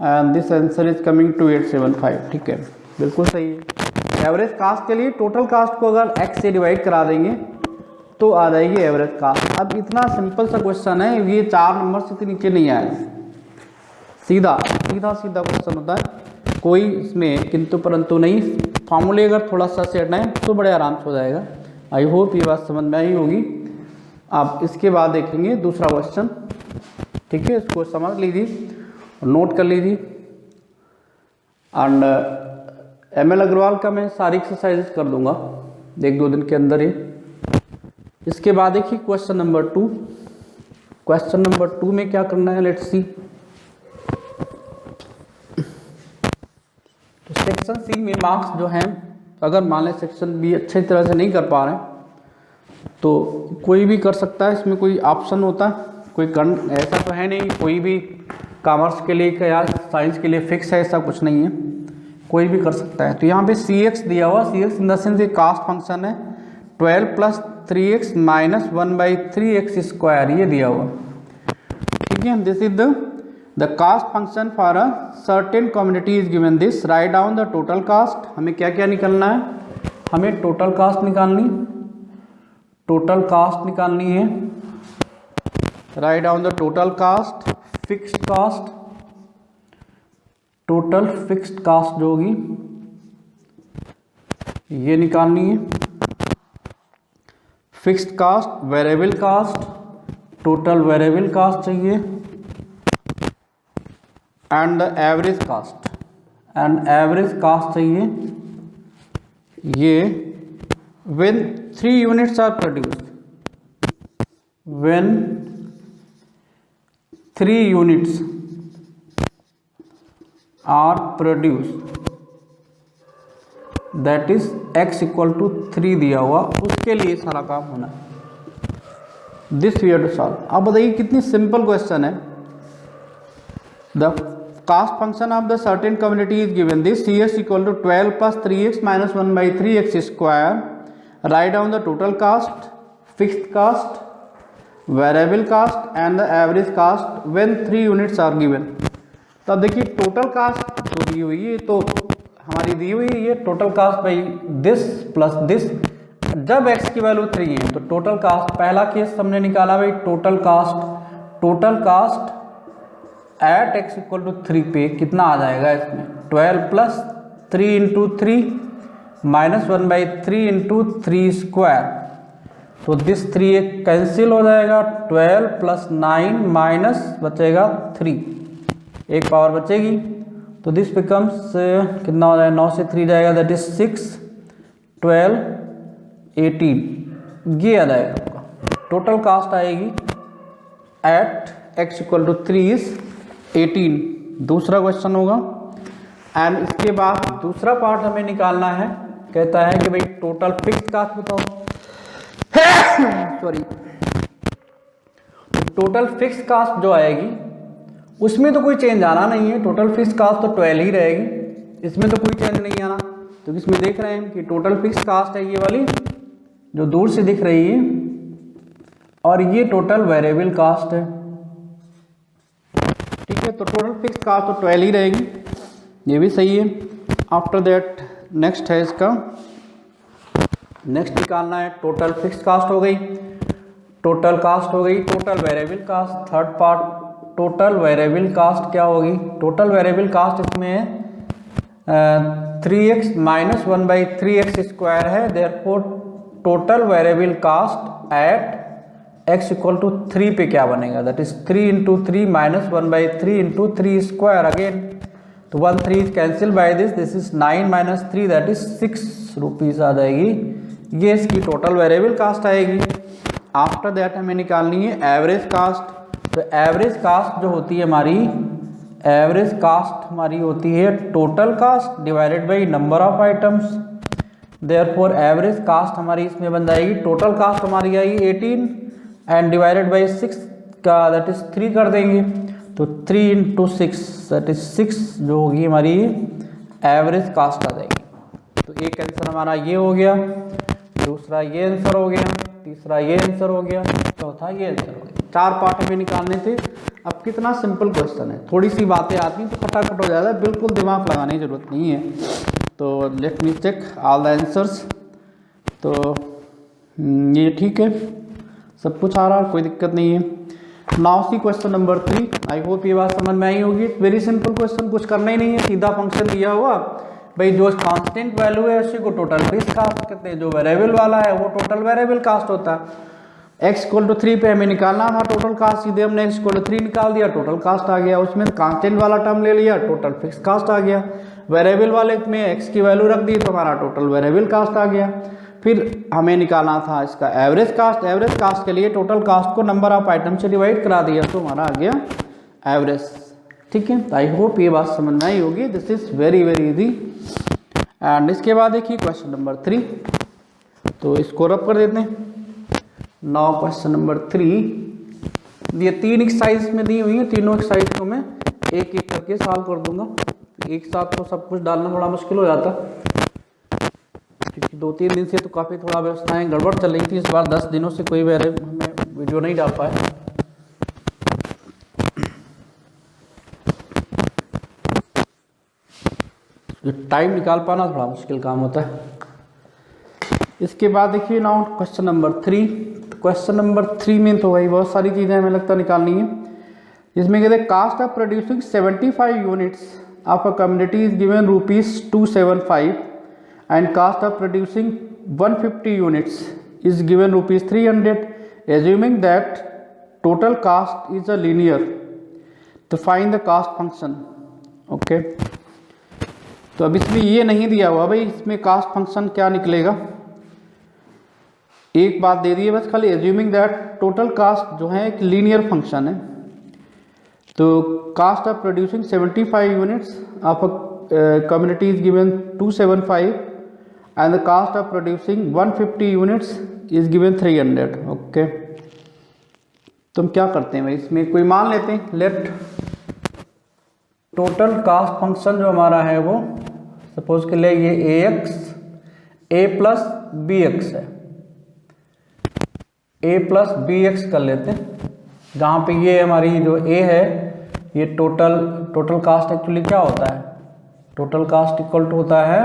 and this answer is coming 2875, ठीक है, बिल्कुल सही है। एवरेज कास्ट के लिए टोटल कास्ट को अगर x से डिवाइड करा देंगे तो आ जाएगी एवरेज कास्ट। अब इतना सिंपल सा क्वेश्चन है, ये 4 नंबर से नीचे नहीं आएगा, सीधा क्वेश्चन होता है, कोई इसमें किंतु परंतु नहीं। फार्मूले अगर थोड़ा सा सेट है तो बड़े आराम से हो जाएगा। आई होप ये बात समझ में आई होगी। अब इसके बाद देखेंगे दूसरा क्वेश्चन, ठीक है, इसको समझ लीजिए, नोट कर लीजिए। एंड ML अग्रवाल का मैं सारी एक्सरसाइजेस कर दूंगा 1-2 दिन के अंदर ही। इसके बाद देखिए क्वेश्चन नंबर 2। क्वेश्चन नंबर 2 में क्या करना है, लेट्स सी। तो सेक्शन सी में मार्क्स जो हैं, अगर मान लें सेक्शन बी अच्छी तरह से नहीं कर पा रहे हैं तो कोई भी कर सकता है, इसमें कोई ऑप्शन होता है, कोई ऐसा तो है नहीं कोई भी कॉमर्स के लिए या साइंस के लिए फिक्स है, ऐसा कुछ नहीं है, कोई भी कर सकता है। तो यहाँ पे CX दिया हुआ, CX इन द सेंस ये कास्ट फंक्शन है, 12 + 3x - 1/3x स्क्वायर, ये दिया हुआ, ठीक है। This is the cost function for a certain community is given this, right down the total cast. हमें क्या क्या निकालना है, हमें टोटल कास्ट निकालनी है, write down the total cost, fixed cost, total fixed cost जो होगी ये निकालनी है, fixed cost, variable cost, total variable cost चाहिए, एंड एवरेज कास्ट, चाहिए। ये when 3 units are produced, when 3 units are produced, that is x = 3 दिया हुआ, उसके लिए सारा काम होना है। This we have to solve. अब बताइए कितनी सिंपल क्वेश्चन है। The cost function of the certain community is given this, CX = 12 + 3x - 1/3x square, write down the total cost, fixed cost, variable cost and the average cost when 3 units are given. तो अब देखिए total cast जो दी हुई है तो हमारी दी हुई है total cast by this plus this. जब x की वैल्यू 3 है तो टोटल कास्ट, पहला केस हमने निकाला भाई total cost at x equal to 3 पे कितना आ जाएगा इसमें 12 plus 3 into 3 minus 1/3 into 3 square. तो दिस 3 कैंसिल हो जाएगा, 12 प्लस 9 माइनस बचेगा 3, एक पावर बचेगी। तो दिस बिकम्स कितना हो जाएगा, 9 से 3 जाएगा, दैट इज 6, 12, 18, ये आ जाएगा आपका टोटल कास्ट आएगी at x equal to 3 is 18। दूसरा क्वेश्चन होगा। एंड इसके बाद दूसरा पार्ट हमें निकालना है, कहता है कि भाई टोटल फिक्स कास्ट बताओ। सॉरी, टोटल फिक्स कास्ट जो आएगी उसमें तो कोई चेंज आना नहीं है, टोटल फिक्स कास्ट तो 12 ही रहेगी, इसमें तो कोई चेंज नहीं आना। तो इसमें देख रहे हैं कि टोटल फिक्स कास्ट है ये वाली जो दूर से दिख रही है, और ये टोटल वेरिएबल कास्ट है। ठीक है, तो टोटल फिक्स कास्ट तो 12 ही रहेगी, ये भी सही है। आफ्टर दैट नेक्स्ट है इसका, नेक्स्ट निकालना है टोटल फिक्स कास्ट हो गई, टोटल कास्ट हो गई, total variable cost. Third part total variable cost क्या होगी, टोटल वेरिएबल कास्ट इसमें है 3x माइनस 1/3x स्क्वायर है, therefore total variable cost at x equal to 3 पे क्या बनेगा, that is 3 into 3 minus 1/3 into 3 square again. तो 1 3 cancel by this is 9 minus 3 that is 6 rupees आ जाएगी, ये इसकी टोटल वेरिएबल कास्ट आएगी। आफ्टर दैट हमें निकालनी है एवरेज कास्ट। तो एवरेज कास्ट जो होती है हमारी, एवरेज कास्ट हमारी होती है total cost divided by number of items, therefore average cost हमारी इसमें बन जाएगी, टोटल कास्ट हमारी आएगी 18 एंड डिवाइडेड बाई 6 का दैट इज 3 कर देंगे, तो 3 इंटू 6 दैट इज 6 जो होगी हमारी एवरेज कास्ट आ जाएगी। तो एक आंसर हमारा ये हो गया, दूसरा ये आंसर हो गया, तीसरा ये आंसर हो गया, चौथा ये आंसर हो गया। 4 पार्ट हमें निकालने थे। अब कितना सिंपल क्वेश्चन है, थोड़ी सी बातें आती हैं तो फटाफट हो जाता है, बिल्कुल दिमाग लगाने की जरूरत नहीं है। तो let me check all the answers. तो ये ठीक है, सब कुछ आ रहा है, कोई दिक्कत नहीं है। Now see question number 3, I hope ये बात समझ में आई होगी। वेरी सिंपल क्वेश्चन, कुछ करना ही नहीं है, सीधा फंक्शन दिया हुआ भाई, जो कांस्टेंट वैल्यू है उसी को टोटल फिक्स कास्ट कहते हैं, जो वेरिएबल वाला है वो टोटल वेरिएबल कास्ट होता है। x इक्वल टू 3 पे हमें निकालना था टोटल कास्ट, सीधे हमने x इक्वल टू 3 निकाल दिया, टोटल कास्ट आ गया। उसमें कांस्टेंट वाला टर्म ले लिया, टोटल फिक्स कास्ट आ गया। वेरिएबल वाले में x की वैल्यू रख दी तो हमारा टोटल वेरिएबल कास्ट आ गया। फिर हमें निकालना था इसका एवरेज कास्ट, एवरेज कास्ट के लिए टोटल कास्ट को नंबर ऑफ आइटम से डिवाइड करा दिया तो हमारा आ गया एवरेज। ठीक है, आई होप ये बात समझ में आई होगी। This is very very easy. And इसके बाद देखिए क्वेश्चन नंबर 3, तो इसको रब कर देते हैं। नाउ क्वेश्चन नंबर 3, ये 3 एक्सरसाइज में दी हुई है, तीनों एक्सरसाइज को मैं एक एक करके सॉल्व कर दूंगा। एक साथ तो सब कुछ डालना बड़ा मुश्किल हो जाता, क्योंकि 2-3 दिन से तो काफ़ी थोड़ा व्यवस्थाएं गड़बड़ चल रही थी। इस बार 10 दिनों से कोई हमें वीडियो नहीं डाल पाए। टाइम निकाल पाना थोड़ा मुश्किल काम होता है। इसके बाद देखिए now question number 3। Question number 3 में तो भाई बहुत सारी चीज़ें हमें लगता निकालनी है। इसमें कहते हैं cost of producing 75 units of a community is given ₹275 and cost of producing 150 units is given ₹300, assuming that total cost is a linear, तो find the cost function. Okay, तो अब इसमें ये नहीं दिया हुआ भाई इसमें कास्ट फंक्शन क्या निकलेगा। एक बात दे दी है बस खाली, एज्यूमिंग दैट टोटल कास्ट जो है एक लीनियर फंक्शन है। तो cost of producing 75 units of a community is given 275 and the cost of producing 150 units is given 300। Okay, तो हम क्या करते हैं भाई, इसमें कोई मान लेते हैं। लेट टोटल कास्ट फंक्शन जो हमारा है वो सपोज के लिए ये a प्लस बी एक्स है, a प्लस बी एक्स कर लेते हैं, जहाँ पे ये हमारी जो a है ये टोटल कास्ट एक्चुअली क्या होता है, टोटल कास्ट इक्वल टू होता है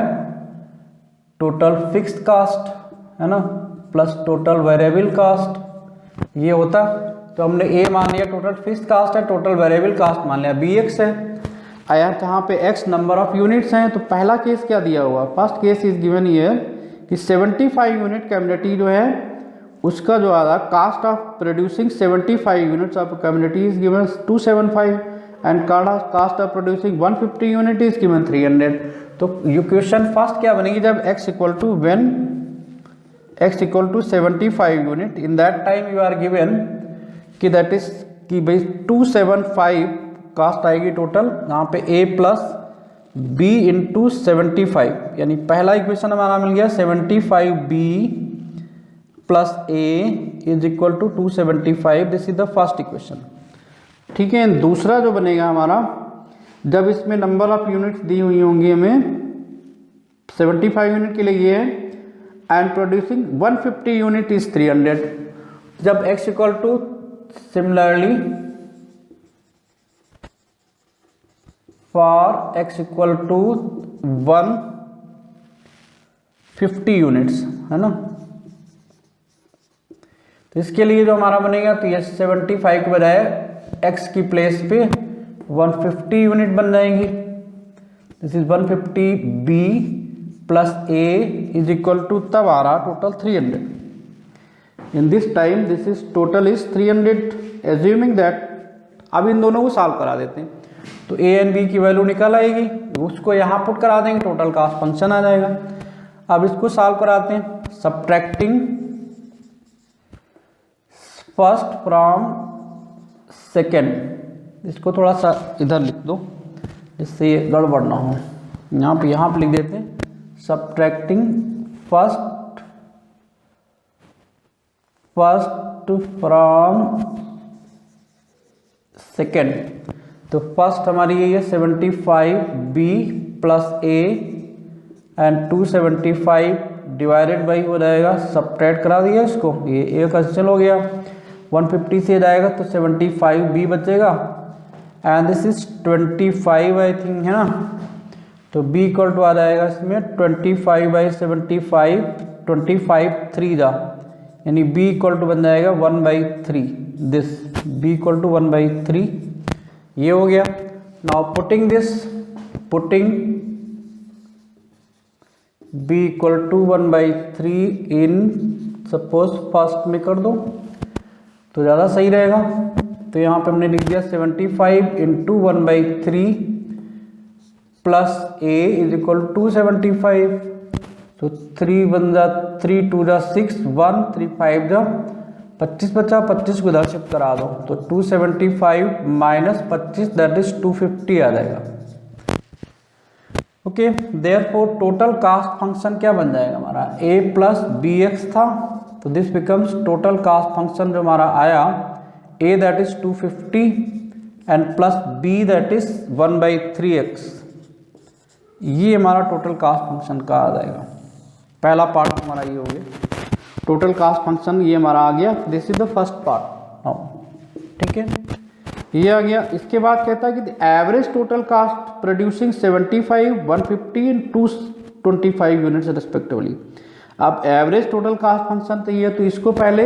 टोटल फिक्स्ड कास्ट, है ना, प्लस टोटल वेरिएबल कास्ट, ये होता। तो हमने ए मान लिया टोटल फिक्स्ड कास्ट है, टोटल वेरिएबल कास्ट मान लिया बी एक्स है। आया जहाँ पे एक्स नंबर ऑफ यूनिट्स हैं, तो पहला केस क्या दिया हुआ, first case is given year कि 75 यूनिट कम्युनिटी जो है उसका जो आ रहा cost of producing 75 units of community is given 275 and cost of producing 150 unit is given 300। तो इक्वेशन फर्स्ट क्या बनेगी, जब x equal to when x equal to 75 unit, in that time you are given कि that is कि भाई 275 cast आएगी total, यहाँ पे a प्लस b इंटू 75, यानी पहला इक्वेशन हमारा मिल गया 75b plus a is equal to 275, this is the first equation. ठीक है, दूसरा जो बनेगा हमारा, जब इसमें नंबर ऑफ यूनिट्स दी हुई होंगी हमें 75 यूनिट के लिए ये है, एंड प्रोड्यूसिंग 150 यूनिट इज 300। जब x equal to similarly for x equal to 150 units, है ना, तो इसके लिए जो हमारा बनेगा, तो ये 75 के बजाय x की प्लेस पे 150 यूनिट बन जाएंगी। This is 150b plus a is equal to, तब आ रहा total 300। In this time this is total is 300, assuming that, अब इन दोनों को सॉल्व करा देते हैं, तो a एंड b की वैल्यू निकल आएगी, उसको यहाँ पुट करा देंगे, टोटल कास्ट फंक्शन आ जाएगा। अब इसको सॉल्व कराते हैं, सब्ट्रैक्टिंग फर्स्ट फ्रॉम सेकेंड, इसको थोड़ा सा इधर लिख दो जिससे ये गड़बड़ ना हो, यहाँ पे लिख देते हैं सब्ट्रैक्टिंग फर्स्ट फ्रॉम सेकेंड। तो फर्स्ट हमारी ये है 75b plus a and 275 divided by हो जाएगा, सब्ट्रैक्ट करा दिया इसको, ये a कैंसिल हो गया, 150 से जाएगा तो 75b बचेगा, and this is 25 I think, है ना, तो b इक्वल टू आ जाएगा इसमें 25/75, 25 3 जा, यानी b इक्वल टू बन जाएगा 1/3, दिस b इक्वल टू 1/3, ये हो गया। Now putting b equal to 1/3 in, suppose first में कर दो तो ज़्यादा सही रहेगा, तो यहाँ पे हमने लिख दिया 75 into 1/3 plus a is equal to 75, तो 3 बन जा, 3 2 जा 6, 1 3 5 जा 25 बचा, 25 को इधर शिफ्ट करा दो, तो 275 माइनस 25 दैट इज 250 आ जाएगा। Okay, therefore total cost function क्या बन जाएगा हमारा, a प्लस बी एक्स था, तो this becomes total cost function जो हमारा आया, a that is 250 and plus b that is 1/3x, ये हमारा टोटल कास्ट फंक्शन का आ जाएगा। पहला पार्ट हमारा ये हो गया, टोटल कास्ट फंक्शन ये हमारा आ गया, this is the first part. ठीक है, ये आ गया। इसके बाद कहता है कि average total cast producing 75, 150 and 225 units respectively. अब एवरेज टोटल कास्ट फंक्शन तो ये, तो इसको पहले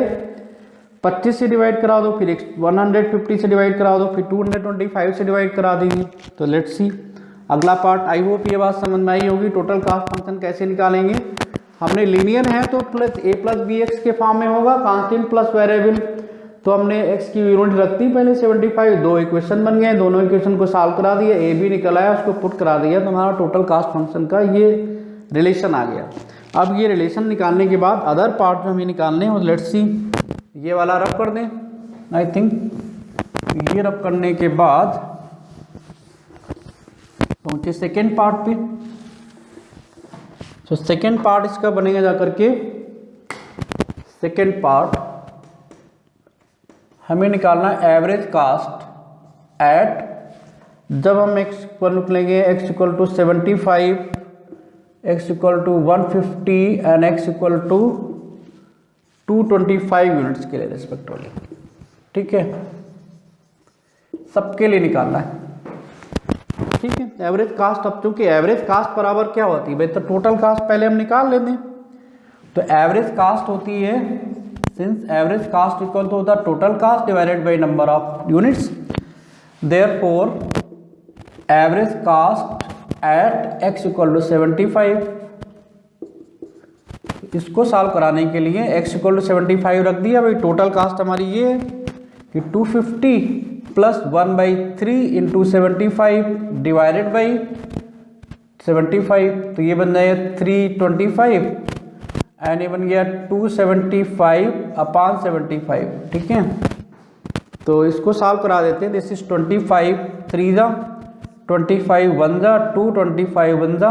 25 से डिवाइड करा दो, फिर 150 से डिवाइड करा दो, फिर 225 से डिवाइड करा देंगे। तो लेट्स सी अगला पार्ट। आई होप ये बात समझ में आई होगी। टोटल कास्ट फंक्शन कैसे निकालेंगे, हमने लीनियर है तो plus a plus B X के फॉर्म में होगा, कांस्टेंट प्लस वेरिएबल, तो हमने x की यूनिट रख दी पहले 75, दो इक्वेशन बन गए, दोनों इक्वेशन को सॉल्व करा दिया, a भी निकल आया, उसको पुट करा दिया, तो हमारा टोटल कास्ट फंक्शन का ये रिलेशन आ गया। अब ये रिलेशन निकालने के बाद अदर पार्ट जो हमें निकालने हैं, लेट्स सी, ये वाला रब कर दें। आई थिंक ये रब करने के बाद पहुंचे सेकेंड पार्ट पे। तो सेकेंड पार्ट इसका बनेगा जाकर के, सेकेंड पार्ट हमें निकालना एवरेज कास्ट एट, जब हम x इक्वल निकलेंगे x equal to 75, x equal to 150 and x equal to 225 units के लिए रेस्पेक्टिवली। ठीक है, सबके लिए निकालना है। ठीक है। एवरेज कास्ट, अब चूंकि एवरेज कास्ट बराबर क्या होती है भाई, तो टोटल कास्ट पहले हम निकाल लेते हैं। तो एवरेज कास्ट होती है, since average cost equal to होता है total cost divided by number of units, therefore average cost at x equal to 75। इसको सॉल्व कराने के लिए x इक्वल टू 75 रख दिया भाई। टोटल कास्ट हमारी ये है कि 250 प्लस 1/3 इंटू 75 डिवाइडेड बाई 75, तो ये बन जाएगा 325 एंड ये बन गया 275 अपॉन 75, ठीक है। तो इसको सॉल्व करा देते हैं। दिस इज 25 3 जा 25 1 जा 2 25 1 जा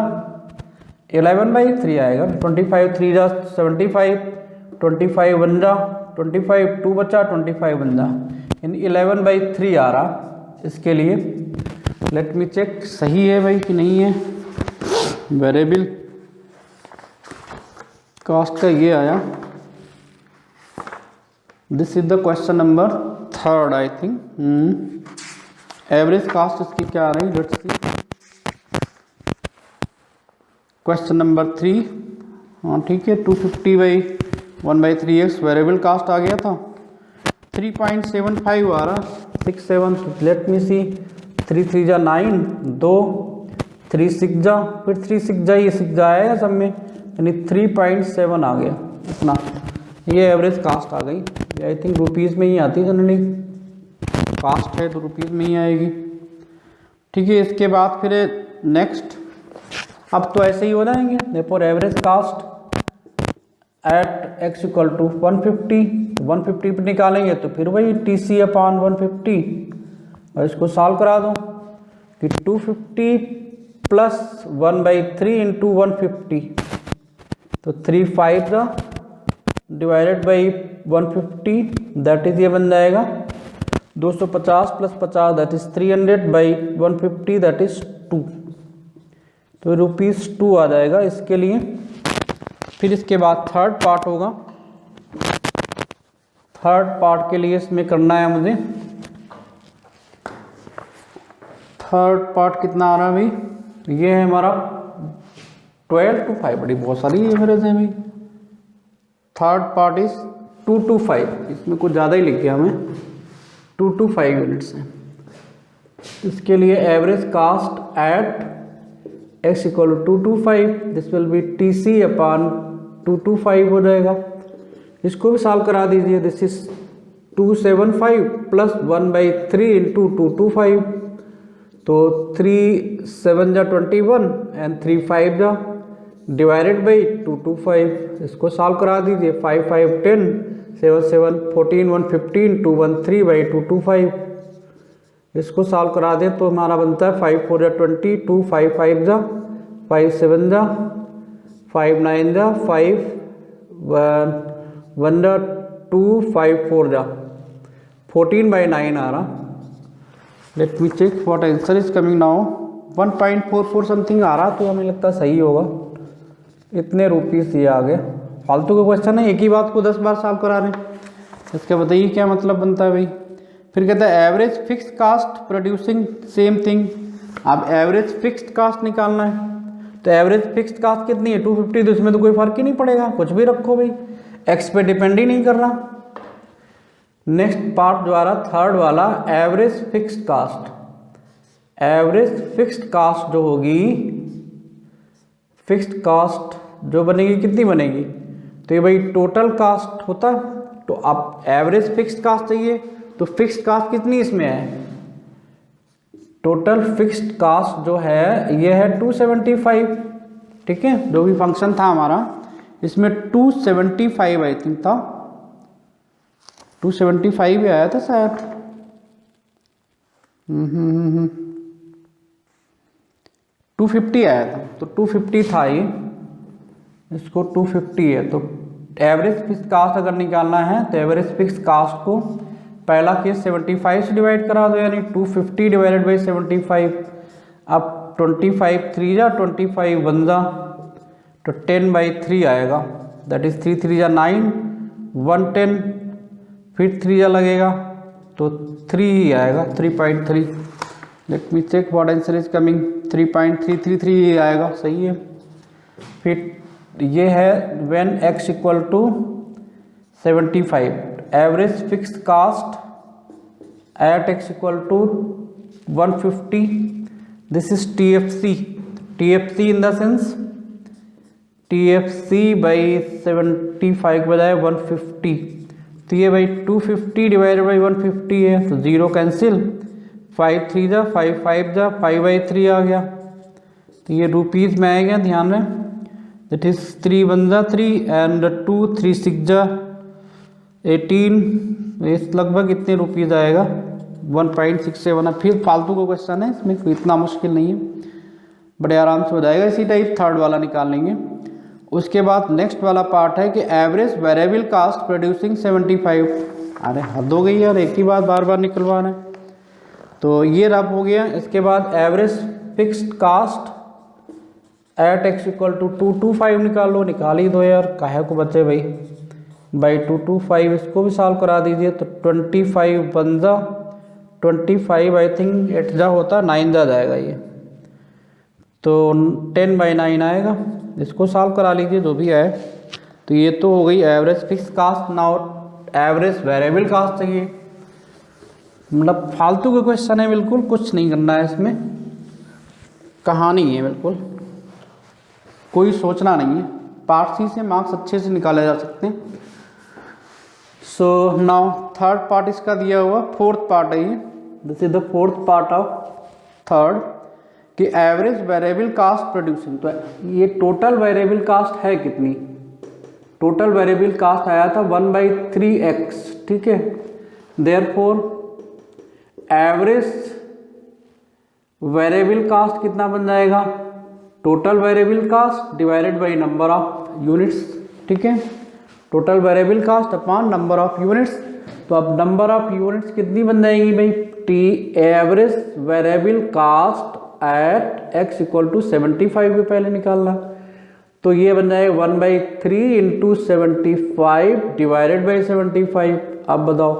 11/3 आएगा। 25 3 जा 75 25 1 जा 25 2 बचा 25 1 जा, यानी 11/3 आ रहा। इसके लिए लेट मी चेक सही है भाई कि नहीं है। वेरिएबल कास्ट का ये आया। This is the question number 3 I think. Average cost इसकी क्या आ रही, लेट्स सी। क्वेश्चन नंबर 3, हाँ ठीक है। 250/1/3x वेरिएबल कास्ट आ गया था। 3.75 आ रहा, 67। लेट मी सी, 3 3 जा 9 2 3 6 जा, फिर 3 6 जा, ये 6 जा आया सब में, यानी 3.7 आ गया इतना। ये एवरेज कास्ट आ गई। आई थिंक रुपीज़ में ही आती जनरली, कास्ट है तो रुपीज़ में ही आएगी, ठीक है। इसके बाद फिर नेक्स्ट, अब तो ऐसे ही हो जाएंगे। Therefore average cost at x equal to 150, तो 150 पे निकालेंगे तो फिर वही TC अपॉन 150, और इसको सॉल्व करा दो कि 250 प्लस 1/3 इंटू 150, तो 35 का डिवाइडेड बाई 150, दैट इज ये बन जाएगा 250 plus 50 that is 300 by 150 that is 2, तो ₹2 आ जाएगा इसके लिए। फिर इसके बाद थर्ड पार्ट होगा। थर्ड पार्ट के लिए इसमें करना है मुझे, थर्ड पार्ट कितना आ रहा है भाई, ये है हमारा 12 to 5, बड़ी बहुत सारी है मेरे से भाई। थर्ड पार्ट इज 2 to 5, इसमें कुछ ज़्यादा ही लिख गया हमें, 2 to 5 यूनिट्स हैं। इसके लिए average cost at x equal to 2 to 5, this will be TC upon 2 to 5 हो जाएगा। इसको भी सॉल्व करा दीजिए। This is 275 plus 1/3 into 2 to 5, तो 3 7 जा 21 एंड 3 5 जा डिवाइडेड बाई 2 to 5। इसको सॉल्व करा दीजिए। 5 5 10 7 7 14 115 213 बाई 2 to 5। इसको सॉल्व करा दें तो हमारा बनता है 5 4 जा 20 2 5 5 जा 5 7 जा 5 9 जा 5 1 जा 2 5 4 जा 14/9 आ रहा। Let me check what answer is coming now. 1.44 something आ रहा, तो हमें लगता है सही होगा। इतने रुपीस ये आ गए। फालतू का क्वेश्चन है, एक ही बात को 10 बार सॉल्व करा रहे हैं। इसका बताइए क्या मतलब बनता है भाई। फिर कहता है average fixed cost producing same thing. अब एवरेज फिक्स्ड कास्ट निकालना है, तो एवरेज फिक्स्ड कास्ट कितनी है 250, तो इसमें तो कोई फर्क ही नहीं पड़ेगा, कुछ भी रखो भाई, एक्स पे डिपेंड ही नहीं कर रहा। नेक्स्ट पार्ट जो आ रहा थर्ड वाला, average fixed cost. Average fixed cost जो होगी, फिक्स्ड कास्ट जो बनेगी कितनी बनेगी, तो ये भाई टोटल कास्ट होता है। तो अब एवरेज फिक्स्ड कास्ट चाहिए, तो फिक्स्ड कास्ट कितनी इसमें है, टोटल फिक्स्ड कास्ट जो है ये है 275, ठीक है। जो भी फंक्शन था हमारा इसमें 275 आई थिंक था, 275 ही आया था शायद। 250 आया था, तो 250 था ये, इसको 250 है। तो एवरेज फिक्स्ड कास्ट अगर निकालना है तो एवरेज फिक्स्ड कास्ट को पहला केस 75 से डिवाइड करा दो, यानी 250 डिवाइडेड बाई 75। अब 25 3 जा 25 1 जा, तो 10/3 आएगा, दैट इज 3 3 जा 9 110, फिर 3 जा लगेगा तो 3 ही आएगा 3.3। Let me check what answer is coming, 3.333 ये आएगा, सही है। फिर ये है when x equal to 75, average fixed cost at x equal to 150, this is TFC, TFC in the sense TFC by 75 के बजाय 150, तो ये भाई 250 डिवाइडेड बाई 150 है, तो 0 कैंसिल, 5 3 जा 5 5 जा 5/3 आ गया, तो ये रुपीज़ में आएगा, ध्यान रहे, दैट इज 3 1 जा 3 एंड 2 3 6 जा 18, इस लगभग इतने रुपीज़ आएगा, 1.67 है। फिर फालतू का क्वेश्चन है, इसमें कोई इतना मुश्किल नहीं है, बड़े आराम से हो जाएगा। इसी टाइप थर्ड वाला निकाल लेंगे। उसके बाद नेक्स्ट वाला पार्ट है कि एवरेज वेरिएबल कास्ट प्रोड्यूसिंग 75, अरे हद हो गई यार, एक ही बात बार बार निकलवा रहे हैं, तो ये रब हो गया। इसके बाद average fixed cost at x equal to 225 निकाल लो, निकाल ही दो यार, काहे को बचे भाई, बाई 225 इसको भी सॉल्व करा दीजिए, तो 25 1 जा 25 आई थिंक 8 जा होता 9 जा जाएगा ये, तो 10/9 आएगा, इसको सॉल्व करा लीजिए जो भी आए। तो ये तो हो गई average fix cost. Now average variable cost चाहिए, मतलब फालतू के क्वेश्चन है, बिल्कुल कुछ नहीं करना है इसमें, कहानी है बिल्कुल, कोई सोचना नहीं है, पार्ट सी से मार्क्स अच्छे से निकाले जा सकते हैं। सो नाउ थर्ड पार्ट इसका दिया हुआ, फोर्थ पार्ट है ये, this is the fourth part of third, कि एवरेज वेरिएबल कास्ट प्रोड्यूसिंग, तो ये टोटल वेरिएबल कास्ट है कितनी, टोटल वेरिएबल कास्ट आया था 1/3x, ठीक है, देयरफॉर एवरेज वेरिएबल कास्ट कितना बन जाएगा, total variable cost divided by number of units, ठीक है, total variable cost upon number of units. तो अब नंबर ऑफ यूनिट्स कितनी बन जाएगी भाई, T average variable cost at x equal to 75 पे पहले निकालना, तो ये बन जाएगा 1/3 इंटू 75 डिवाइडेड बाई 75। अब बताओ,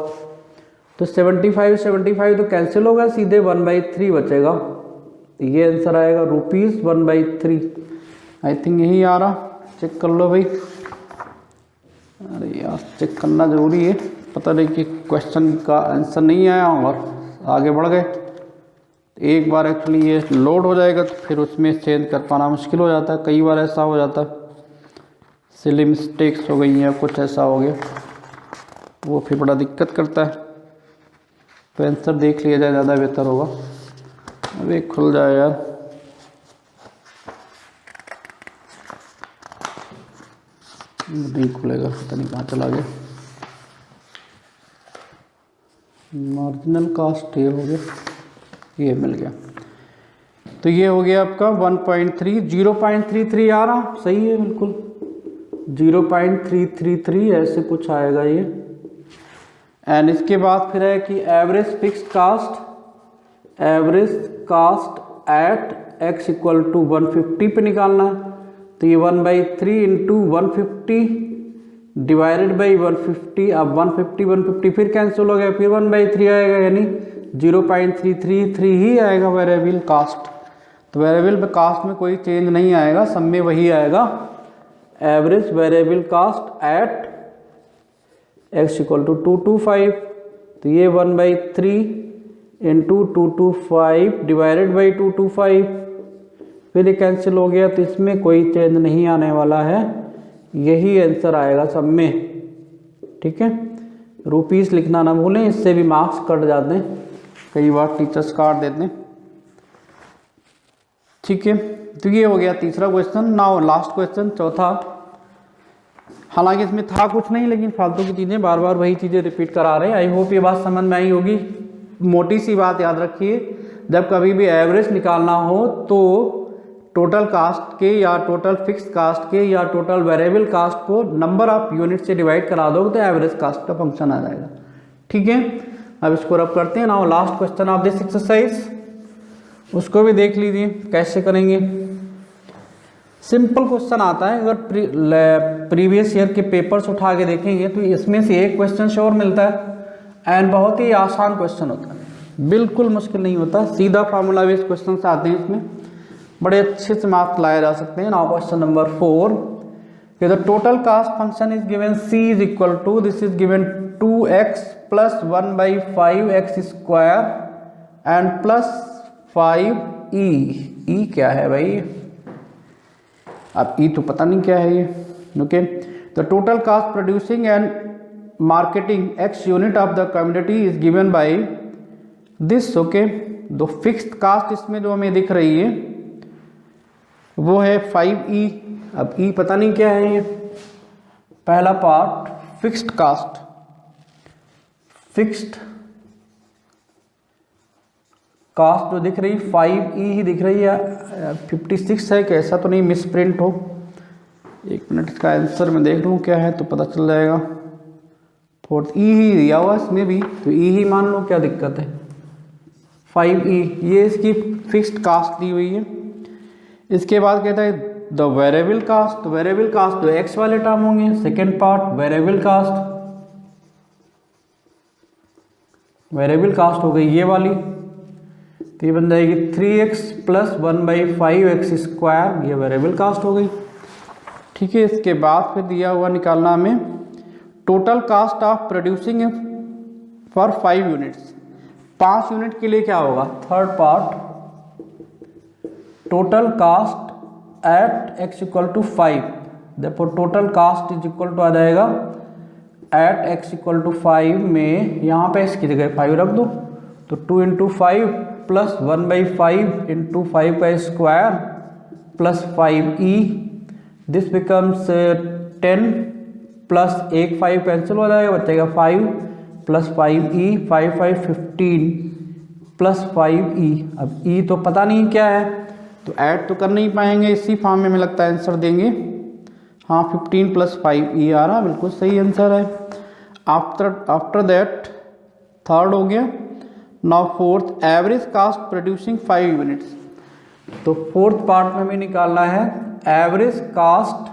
तो 75 तो कैंसिल होगा, सीधे 1/3 बचेगा, ये आंसर आएगा ₹1/3। आई थिंक यही आ रहा, चेक कर लो भाई, अरे यार चेक करना ज़रूरी है, पता नहीं कि क्वेश्चन का आंसर नहीं आया और आगे बढ़ गए, एक बार एक्चुअली ये लोड हो जाएगा तो फिर उसमें चेंज कर पाना मुश्किल हो जाता है, कई बार ऐसा हो जाता है, सिली मिस्टेक्स हो गई हैं, कुछ ऐसा हो गया, वो फिर बड़ा दिक्कत करता है, तो आंसर देख लिया जाए ज़्यादा बेहतर होगा। अबे खुल जाए यार, नहीं खुलेगा, पता नहीं कहाँ चला गया, मार्जिनल कास्ट ये हो गया, ये मिल गया, तो ये हो गया आपका 1.3, 0.33 आ रहा, सही है बिल्कुल, 0.333 ऐसे कुछ आएगा ये। एंड इसके बाद फिर है कि average fixed cost, average cost at x equal to 150 पे निकालना है, तो ये 1/3 इंटू 150 डिवाइडेड बाई 150, अब 150 फिर कैंसिल हो गया, फिर 1/3 आएगा, यानी 0.333 ही आएगा वेरिएबल कास्ट। तो वेरिएबल कास्ट में कोई चेंज नहीं आएगा, सब में वही आएगा, average variable cost at x equal to 225, तो ये 1/3 इंटू 225 डिवाइडेड बाई 225, फिर ये कैंसिल हो गया, तो इसमें कोई चेंज नहीं आने वाला है, यही आंसर आएगा सब में, ठीक है। रुपीस लिखना ना भूलें, इससे भी मार्क्स कट जाते हैं, कई बार टीचर्स काट देते हैं, ठीक है। तो ये हो गया तीसरा क्वेश्चन। नाउ लास्ट क्वेश्चन चौथा, हालांकि इसमें था कुछ नहीं, लेकिन फालतू की चीज़ें बार बार वही चीज़ें रिपीट करा रहे हैं। आई होप ये बात समझ में आई होगी। मोटी सी बात याद रखिए, जब कभी भी एवरेज निकालना हो तो टोटल कास्ट के या टोटल फिक्स कास्ट के या टोटल वेरिएबल कास्ट को नंबर ऑफ यूनिट से डिवाइड करा दो तो एवरेज कास्ट का फंक्शन आ जाएगा, ठीक है। अब इसको रब करते हैं। Now last question of this exercise, उसको भी देख लीजिए कैसे करेंगे। सिंपल क्वेश्चन आता है, अगर प्रीवियस ईयर के पेपर्स उठा के देखेंगे तो इसमें से एक क्वेश्चन श्योर मिलता है एंड बहुत ही आसान क्वेश्चन होता है। बिल्कुल मुश्किल नहीं होता, सीधा फार्मूला बेस्ड क्वेश्चन आते हैं इसमें, बड़े अच्छे से मार्क्स लाए जा सकते हैं। Now question number 4, the total cost function is given c is equal to, this is given 2x plus 1/5x square and plus 5e। e क्या है भाई, अब e तो पता नहीं क्या है ये। Okay, the total cast producing and marketing x unit of the community is given by this. Okay, दो फिक्स्ड कास्ट इसमें जो हमें दिख रही है वो है 5e। अब e पता नहीं क्या है ये। पहला part fixed cost, fixed cost जो दिख रही 5e ही दिख रही है, 56 है, कैसा तो नहीं मिस प्रिंट हो। एक मिनट, इसका आंसर मैं देख लूँ क्या है तो पता चल जाएगा। 4 e ही दिया हुआ इसमें भी, तो e ही मान लो, क्या दिक्कत है। 5e ये इसकी फिक्स्ड कास्ट दी हुई है। इसके बाद कहता है द वेरिएबल कास्ट, तो वेरिएबल कास्ट तो x वाले टर्म होंगे। Second part variable cost, variable cost हो गई ये वाली, तो ये बन जाएगी 3x प्लस 1/5x स्क्वायर, ये वेरिएबल कास्ट हो गई। ठीक है, इसके बाद फिर दिया हुआ निकालना हमें total cost of producing for 5 units. 5 unit के लिए क्या होगा, third part total cost at x equal to 5, देखो total cost is equal to आ जाएगा एट x इक्वल टू 5 में, यहाँ पे इसकी जगह 5 रख दो, तो 2 इंटू 5 प्लस 1/5 इंटू 5 का square plus 5e, this becomes 10 plus 1 5 cancel हो जाएगा, बचेगा 5 प्लस 5e, 5 5 15 प्लस 5e। अब e तो पता नहीं क्या है, तो ऐड तो कर नहीं पाएंगे, इसी फॉर्म में लगता है आंसर देंगे। हाँ, 15 प्लस 5e आ रहा, बिल्कुल सही आंसर है। आफ्टर दैट थर्ड हो गया। Now fourth, average cost producing 5 units, तो फोर्थ पार्ट में हमें निकालना है average cost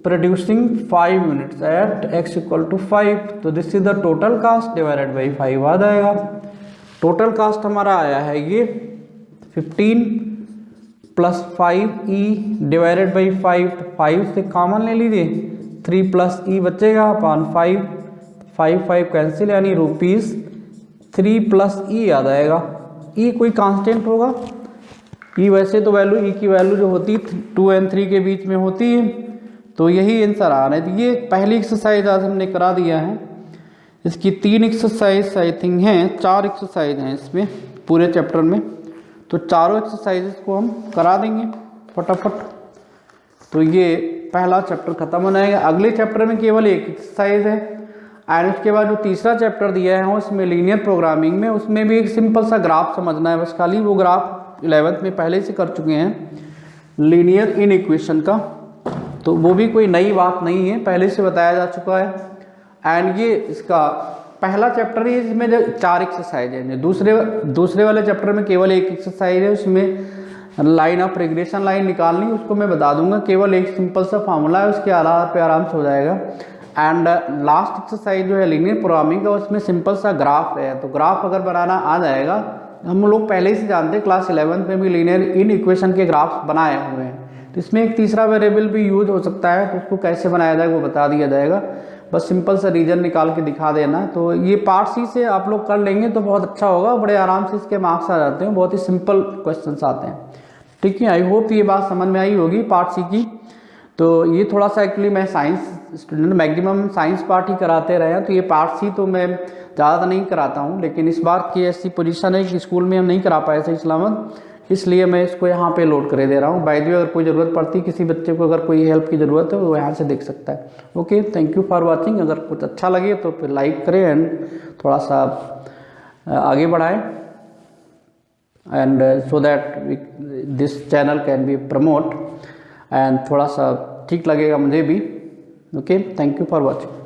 producing 5 units at x equal to 5, तो this is the total cost divided by 5 आ जाएगा। टोटल कास्ट हमारा आया है ये 15 प्लस 5e डिवाइडेड बाई 5, 5 से कॉमन ले लीजिए, 3 प्लस e बचेगा अपॉन 5, 5 5 कैंसिल, यानी रुपीज़ 3 प्लस e आ जाएगा। e कोई कांस्टेंट होगा, e वैसे तो वैल्यू e की वैल्यू जो होती 2 और 3 के बीच में होती है, तो यही आंसर आ रहा है। तो ये पहली एक्सरसाइज आज हमने करा दिया है। इसकी 3 एक्सरसाइज आई थिंक हैं, 4 एक्सरसाइज हैं इसमें पूरे चैप्टर में, तो चारों एक्सरसाइजेस को हम करा देंगे फटाफट। तो ये पहला चैप्टर खत्म हो जाएगा। अगले चैप्टर में केवल एक एक्सरसाइज है, एंड उसके बाद जो तीसरा चैप्टर दिया है उसमें लीनियर प्रोग्रामिंग में, उसमें भी एक सिंपल सा ग्राफ समझना है बस खाली। वो ग्राफ 11th में पहले से कर चुके हैं, लीनियर इन इक्वेशन का, तो वो भी कोई नई बात नहीं है, पहले से बताया जा चुका है। एंड ये इसका पहला चैप्टर है, इसमें जो 4 एक्सरसाइज है। दूसरे वाले चैप्टर में केवल एक एक्सरसाइज है, उसमें लाइन ऑफ रिग्रेशन लाइन निकालनी, उसको मैं बता दूंगा, केवल एक सिंपल सा फार्मूला है, उसके आधार पे आराम से हो जाएगा। एंड लास्ट एक्सरसाइज जो है लीनियर प्रोग्रामिंग का, उसमें सिंपल सा ग्राफ है, तो ग्राफ अगर बनाना आ जाएगा, हम लोग पहले से जानते हैं, क्लास 11th में भी लीनियर इन इक्वेशन के ग्राफ्स बनाए हुए हैं। तो इसमें एक तीसरा वेरिएबल भी यूज हो सकता है, तो उसको कैसे बनाया जाएगा वो बता दिया जाएगा, बस सिंपल सा रीजन निकाल के दिखा देना। तो ये पार्ट सी से आप लोग कर लेंगे तो बहुत अच्छा होगा, बड़े आराम से इसके मार्क्स आ जाते हैं, बहुत ही सिंपल क्वेश्चंस आते हैं। ठीक है, आई होप ये बात समझ में आई होगी पार्ट सी की। तो ये थोड़ा सा एक्चुअली मैं science student, maximum science part ही कराते रहे हैं, तो ये पार्ट सी तो मैं ज़्यादा नहीं कराता हूँ, लेकिन इस बार की ऐसी पोजीशन है कि स्कूल में हम नहीं करा पाए सही सलामत, इसलिए मैं इसको यहाँ पे लोड करे दे रहा हूँ। बाय द वे अगर कोई ज़रूरत पड़ती, किसी बच्चे को अगर कोई हेल्प की ज़रूरत है वो यहाँ से देख सकता है। Okay, thank you for watching. अगर कुछ अच्छा लगे तो फिर लाइक करें एंड थोड़ा सा आगे बढ़ाएं, and so that this channel can be promote, and थोड़ा सा ठीक लगेगा मुझे भी। Okay, thank you for watching.